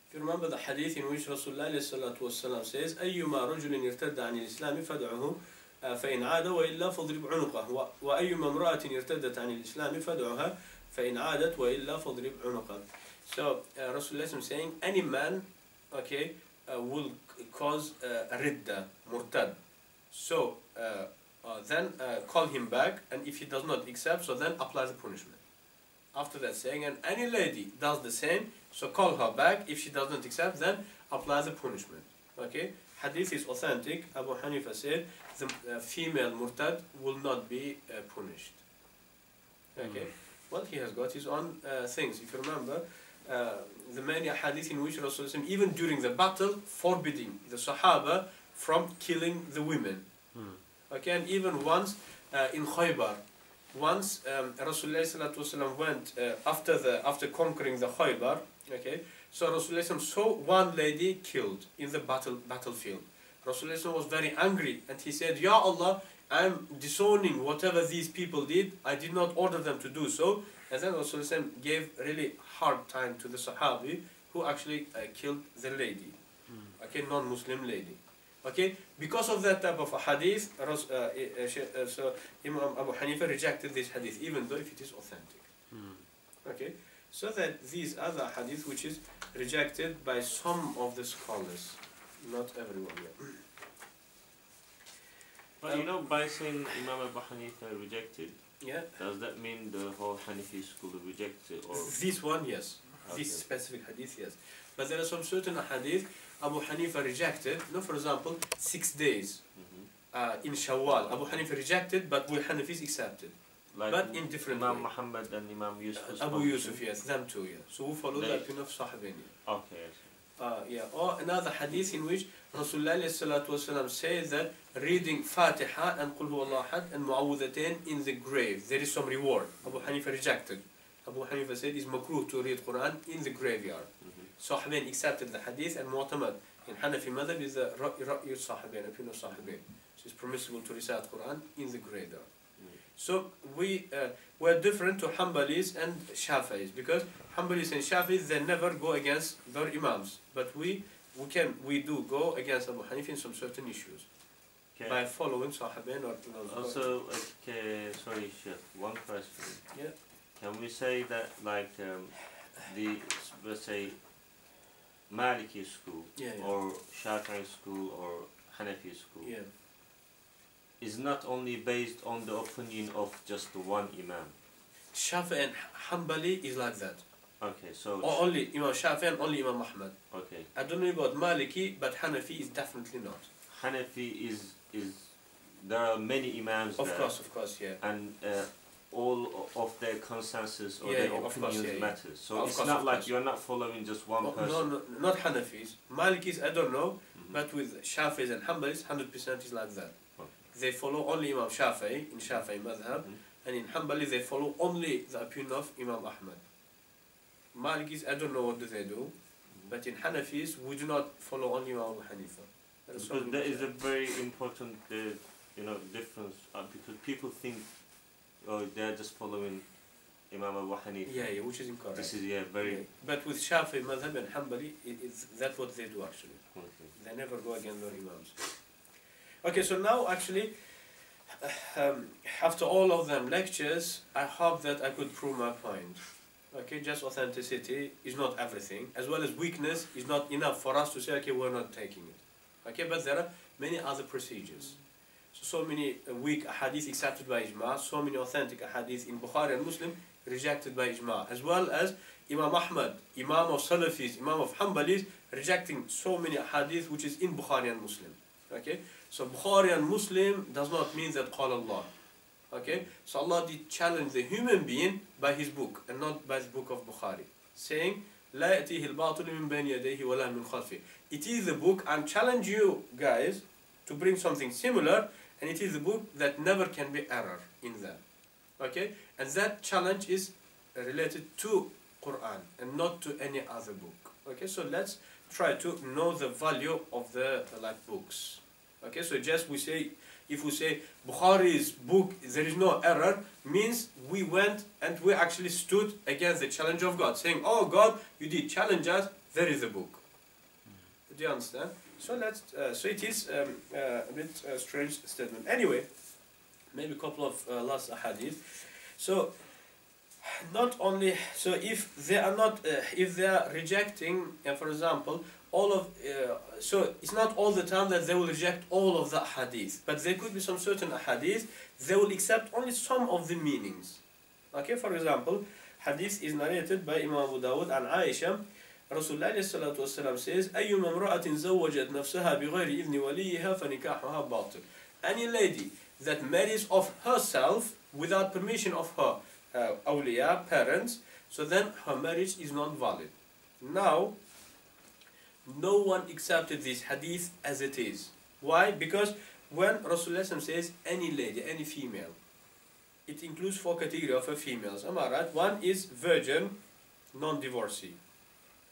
If you remember the hadith in which Rasulullah ﷺ says, أيما رجل يرتد عن الإسلام فدعه فإن عاد وإلا فاضرب عنقه وأيما امرأة ارتدت عن الإسلام فدعها فإن عادت وإلا فاضرب عنقه. So Rasulullah is saying any man, okay, will cause a ridda, murtad. So then call him back, and if he does not accept, so then apply the punishment. After that saying, and any lady does the same, so call her back. If she does not accept, then apply the punishment. Okay, hadith is authentic. Abu Hanifa said the female murtad will not be punished. Okay, well, he has got his own things. If you remember, the many hadith in which Rasulullah, even during the battle, forbidding the Sahaba from killing the women. Okay, and even once in Khaybar, once Rasulullah went after conquering the Khaybar, okay, so Rasulullah saw one lady killed in the battlefield. Rasulullah was very angry and he said, Ya Allah, I am disowning whatever these people did. I did not order them to do so. And then Rasulullah gave really hard time to the Sahabi who actually killed the lady, okay, non-Muslim lady. Okay, because of that type of a hadith, so Imam Abu Hanifa rejected this hadith, even though if it is authentic. Okay, so that these other hadith which is rejected by some of the scholars, not everyone yet. But you know, by saying Imam Abu Hanifa rejected, yeah, does that mean the whole Hanafi school rejected? Or this one, yes. Okay. This specific hadith, yes. But there are some certain hadith Abu Hanifa rejected. No, for example, 6 days in Shawwal. Abu Hanifa rejected, but we Hanafis accepted. like but in different Imam way. Muhammad and Imam Yusuf. Abu Yusuf, yes, them two, yeah. So we follow the opinion of Sahabini. Okay. Yeah. Or another hadith in which Rasulullah says that reading Fatiha and Qul Huwallahu Ahad and Mu'awwidhatain in the grave, there is some reward. Abu Hanifa rejected. Abu Hanifa said it's makruh to read Quran in the graveyard. Sahabin accepted the hadith, and Mu'tamad in Hanafi madhab is the Ra'yu Sahabin, opinion of Sahabin. So it's permissible to recite Quran in the graveyard. So we're different to Hanbalis and Shafi'is, because Hanbalis and Shafi'is, they never go against their imams, but we do go against Abu Hanifa in some certain issues. Okay. By following Sahabain or Also, sorry, Sheikh, one question. Yeah. Can we say that, like, let's say, Maliki school, or Shafi'i school, or Hanafi school, is not only based on the opinion of just one Imam? Shafi'i and Hanbali is like that. Okay, so... Or only Imam Shafi'i and only Imam Ahmad. Okay. I don't know about Maliki, but Hanafi is definitely not. Hanafi is there are many Imams of there. Of course, yeah. And all of their consensus or their opinions matters. So it's not like you're not following just one person. No, not Hanafis. Malikis, I don't know, but with Shafi'is and Hanbalis, 100% is like that. Okay. They follow only Imam Shafi'i in Shafi'i madhab, and in Hanbali they follow only the opinion of Imam Ahmad. Malikis, I don't know what do they do, but in Hanafis we do not follow only Imam Abu Hanifa. But there is a very important difference, because people think they're just following Imam Abu Hanifa. Yeah, which is incorrect. This is very. Yeah. But with Shafi'i madhab and Hanbali, that's what they do actually. Okay. They never go against their imams. Okay, so now actually, after all of them lectures, I hope that I could prove my point. Okay, just authenticity is not everything, as well as weakness is not enough for us to say, okay, we're not taking it. Okay, but there are many other procedures. So many weak hadith accepted by ijma, so many authentic hadith in Bukhari and Muslim rejected by ijma, as well as Imam Ahmad, Imam of Salafis, Imam of Hanbalis, rejecting so many hadith which is in Bukhari and Muslim. Okay, so Bukhari and Muslim does not mean that Qala Allah. Okay, so Allah did challenge the human being by his book and not by the book of Bukhari, saying, لا يأتيه الباطل من بين يديه ولا من خلفه. It is the book, and challenge you guys to bring something similar, and it is the book that never can be error in that. Okay, and that challenge is related to Quran and not to any other book. Okay, so let's try to know the value of the books. Okay, so just if we say Bukhari's book there is no error, means we went and we actually stood against the challenge of God, saying, oh God, you did challenge us, there is a book. Do you understand? So so it is a bit strange statement. Anyway, maybe a couple of last hadith. So not only, so if they are not, if they are rejecting, for example, all of, so it's not all the time that they will reject all of the hadith, but there could be some certain hadith they will accept only some of the meanings. Okay, for example, hadith is narrated by Imam Abu Dawud and Aisha. Rasulullah ﷺ says, أَيُّمَا امْرَأَةٍ زَوَّجَتْ نَفْسَهَا بِغَيْرِ إِذْنِ وَلِيِّهَا فَنِكَاحُهَا بَاطِلٌ. Any lady that marries of herself without permission of her awliya, parents, so then her marriage is not valid. Now, no one accepted this hadith as it is. Why? Because when Rasulullah says any lady, any female, it includes 4 categories of females. Am I right? One is virgin, non-divorcee.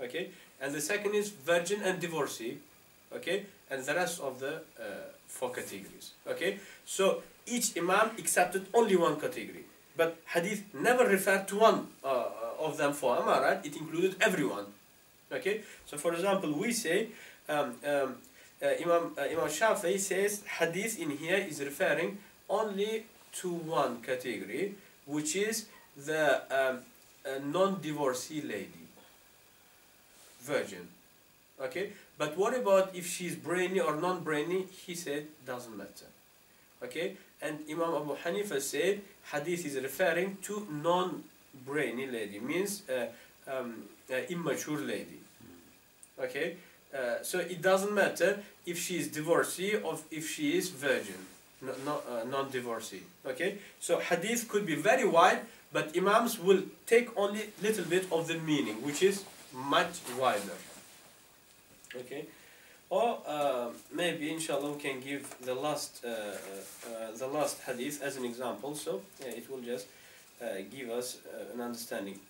Okay, and the second is virgin and divorcee. Okay, and the rest of the 4 categories. Okay, so each imam accepted only one category, but hadith never referred to one of them 4. Am I right? It included everyone. Okay, so for example, we say Imam Shafi'i says hadith in here is referring only to one category, which is the non-divorcee lady, virgin. Okay, but what about if she's brainy or non-brainy? He said doesn't matter. Okay, and Imam Abu Hanifa said hadith is referring to non-brainy lady, means immature lady. Okay, so it doesn't matter if she is divorcee or if she is virgin, non-divorcee. Okay, so hadith could be very wide, but imams will take only little bit of the meaning, which is much wider. Okay, or maybe inshallah we can give the last hadith as an example, so it will just give us an understanding.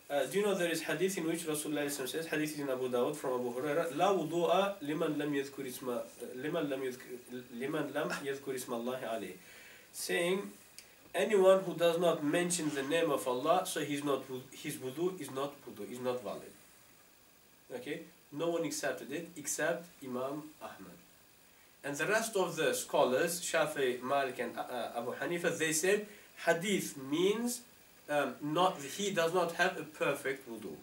Do you know there is hadith in which Rasulullah says, hadith is in Abu Dawud from Abu Hurairah, لا وضوء لمن لم يذكر اسم الله عليه, saying anyone who does not mention the name of Allah, so his wudu is not valid. Okay? No one accepted it except Imam Ahmad. And the rest of the scholars, Shafi, Malik and Abu Hanifa, they said hadith means he does not have a perfect wudu.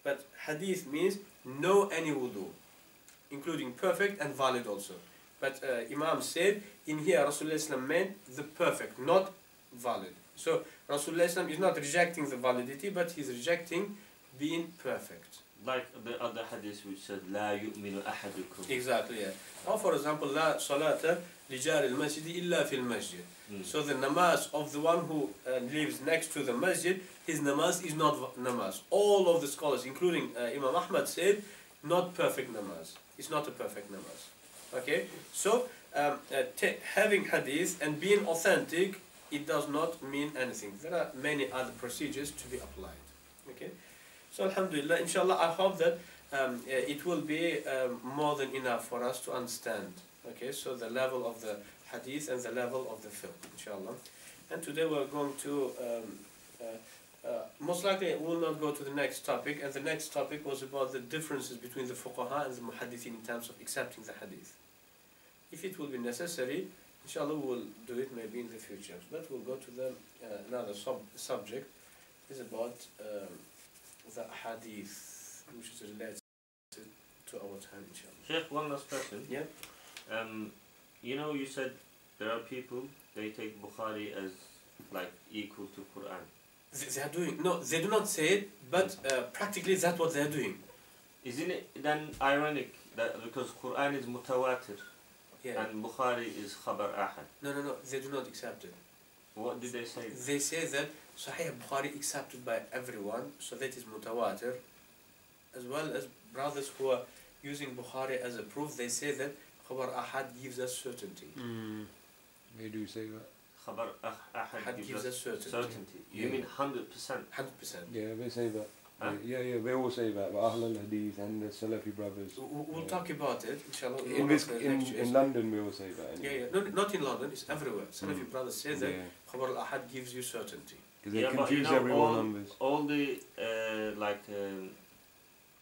But hadith means no any wudu, including perfect and valid also. But Imam said in here Rasulullah meant the perfect, not valid. So Rasulullah is not rejecting the validity, but he's rejecting being perfect. Like the other hadith which said لا يؤمن أحدكم. Exactly, yeah. Or for example, لا صلاة لجار المسجد إلا في المسجد. So the namaz of the one who lives next to the masjid, his namaz is not namaz. All of the scholars, including Imam Ahmad, said not perfect namaz. It's not a perfect namaz. Okay? So having hadith and being authentic, it does not mean anything. There are many other procedures to be applied. Okay? So alhamdulillah, inshallah, I hope that it will be more than enough for us to understand. Okay, so the level of the hadith and the level of the fiqh, inshallah. And today we're going to, most likely we will not go to the next topic, and the next topic was about the differences between the fuqaha and the muhaddithin in terms of accepting the hadith. If it will be necessary, inshallah we will do it maybe in the future. But we'll go to the another subject, is about the hadith, which is related to our time, inshallah. Sheikh, one last question. Yeah. You know, you said there are people, they take Bukhari as like equal to Quran. They are doing, no, they do not say it, but practically that's what they are doing. Isn't it then ironic that because Quran is mutawatir, yeah, and Bukhari is khabar ahad? No, they do not accept it. What did they say? They say that Sahih Bukhari accepted by everyone, so that is mutawatir, as well as brothers who are using Bukhari as a proof, they say that khabar ahad gives us certainty. They do say that. Khabar ahad gives us certainty. You mean 100%? 100%. Yeah, they say that. Huh? Yeah, they all say that. But Ahlal Hadith and the Salafi brothers. We'll talk about it, inshallah. In London, we all say that. Yeah. Anyway. No, not in London, it's everywhere. Salafi brothers say that khabar ahad gives you certainty. Because they confuse everyone on this. All the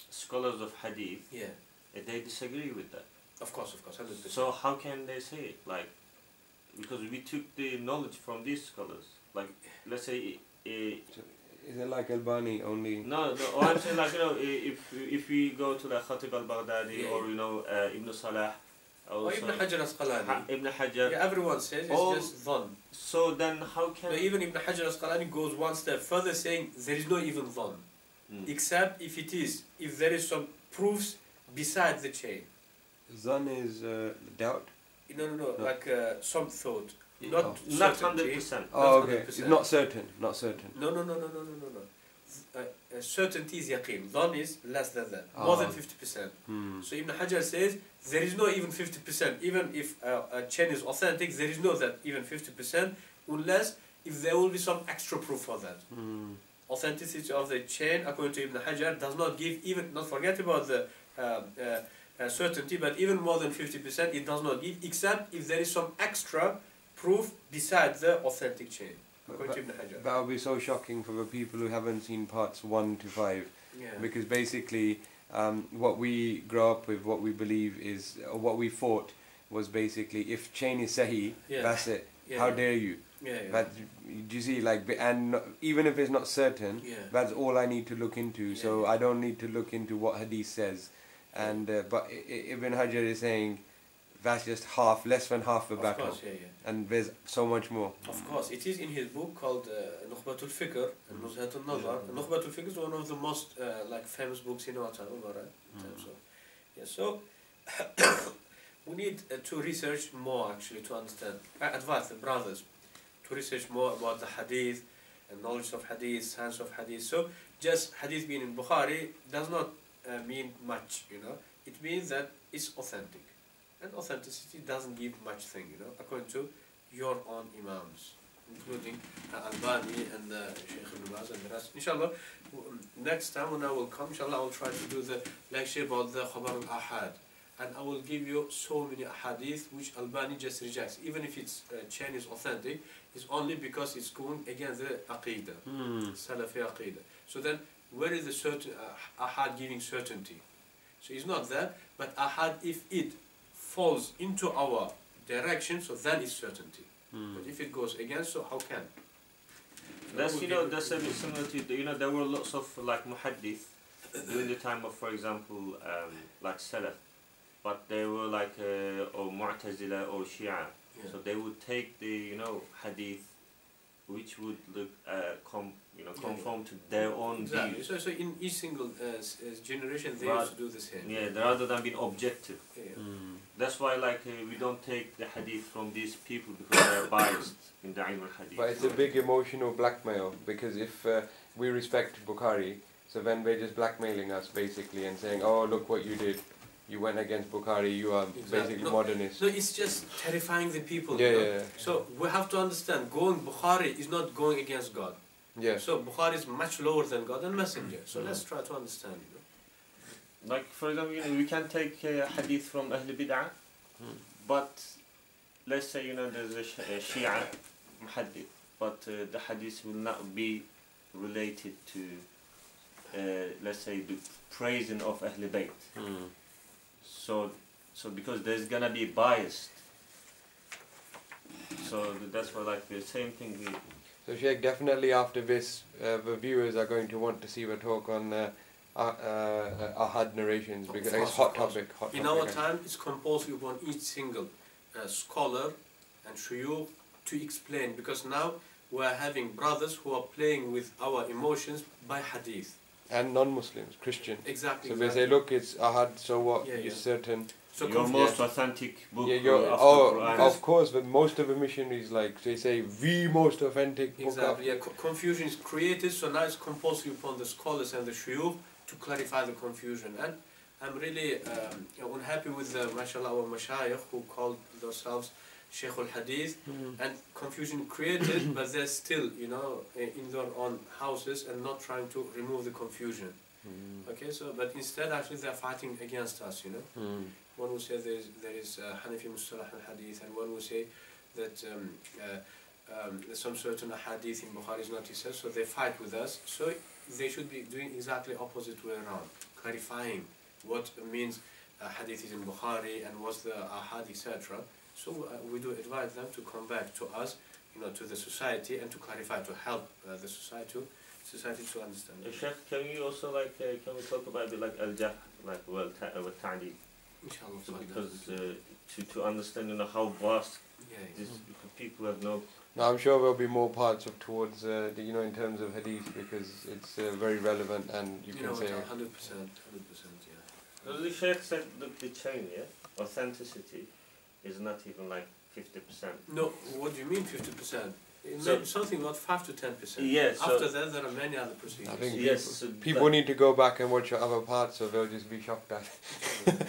scholars of hadith, yeah, they disagree with that. Of course, 100%. So how can they say it? Like, because we took the knowledge from these scholars. Like, let's say. Is it like Albani only? No. I'm saying, like, you know, if we go to like Khatib al-Baghdadi or Ibn Salah. Or Ibn Hajar Asqalani. Ibn Hajar. Yeah, everyone says it's just dhann. So then how can... So even Ibn Hajar Asqalani goes one step further, saying there is no even dhann. Except if there is some proofs beside the chain. Zan is doubt? No, like some thought. Not 100%. Oh, okay. It's not certain. No. Certainty is yaqeen. Dhan is less than that. More than 50%. So Ibn Hajar says there is no even 50%. Even if a chain is authentic, there is no that even 50%, unless if there will be some extra proof for that. Authenticity of the chain, according to Ibn Hajar, does not give even, not forget about the certainty, but even more than 50% it does not give, except if there is some extra proof besides the authentic chain, according to Ibn Hajar. That would be so shocking for the people who haven't seen parts 1 to 5. Yeah. Because basically what we grow up with, what we believe is, or what we thought was basically, if chain is sahih, that's it. How dare you? But do you see, like, and even if it's not certain, that's all I need to look into. So I don't need to look into what hadith says. And but Ibn Hajar is saying that's just half, less than half the battle. Of course, and there's so much more. Of course, it is in his book called Nukhbatul Fikr and Nuzhatul Nazar. Nukhbatul Fikr is one of the most like famous books in our time, So we need to research more actually to understand. I advise the brothers to research more about the hadith and knowledge of hadith, science of hadith. So just hadith being in Bukhari does not mean much, It means that it's authentic. And authenticity doesn't give much thing, according to your own imams, including Albani and Sheikh Ibn Baz and the rest. Inshallah, next time when I will come, inshallah, I will try to do the lecture about the Khabar al-Ahad. and I will give you so many hadith which Albani just rejects, even if its chain is authentic, it's only because it's going against the aqeeda, Salafi aqeeda. So then, where is the certain ahad giving certainty? So it's not that, but ahad, if it falls into our direction, so then it's certainty. But if it goes against, so how can? That's that's a bit similar to there were lots of like muhaddith during the time of, for example, like Salaf, but they were like or Mu'tazila or Shia, so they would take the hadith which would look conform to their own views. So in each single generation they used to do the same. Yeah, rather than being objective. That's why we don't take the hadith from these people because they are biased in the ilm al-hadith. But it's a big emotional blackmail, because if we respect Bukhari, so then they're just blackmailing us basically and saying, oh, look what you did. You went against Bukhari, you are basically modernist. No, it's just terrifying the people. Yeah. So we have to understand, going Bukhari is not going against God. Yeah. So Bukhari is much lower than God and Messenger. So let's try to understand. Like, for example, we can take hadith from Ahl Bid'ah, but let's say there's a Shia hadith, but the hadith will not be related to let's say the praising of Ahl Bayt. So because there's gonna be biased. So that's why the same thing we. So Sheikh, definitely after this, the viewers are going to want to see the talk on ahad narrations, because it's hot topic. In our time, it's compulsory upon each single scholar and shuyukh to explain, because now we are having brothers who are playing with our emotions by hadith. And non-Muslims, Christian. Exactly. So they say, look, it's ahad, so what? It's certain. So your most authentic book. Of course, but most of the missionaries, they say, the most authentic book. Exactly. Confusion is created, so now it's compulsory upon the scholars and the shuyukh to clarify the confusion. And I'm really unhappy with mashallah, our mashayikh who called themselves Sheikh Hadith, and confusion created, but they're still, in their own houses and not trying to remove the confusion. Okay, so but instead, actually, they're fighting against us. One will say there is Hanafi Mustalah al-Hadith, and one will say that some certain hadith in Bukhari is not said, so they fight with us. So they should be doing exactly opposite way around, clarifying what means hadith is in Bukhari and what's the ahad, etc. So we do advise them to come back to us, to the society, and to clarify, to help the society to understand. Sheikh, can we also can we talk about the al-jah, ta'deed? Inshallah. So because to understand how vast this, because people have no. No, I'm sure there'll be more parts towards in terms of hadith, because it's very relevant, and you can say 100%, 100%, yeah. The Sheikh said, look, the chain, authenticity is not even 50%. No, what do you mean 50%? Something about 5 to 10%. Yes. After that, there are many other procedures. I think people need to go back and watch other parts, so they'll just be shocked at it.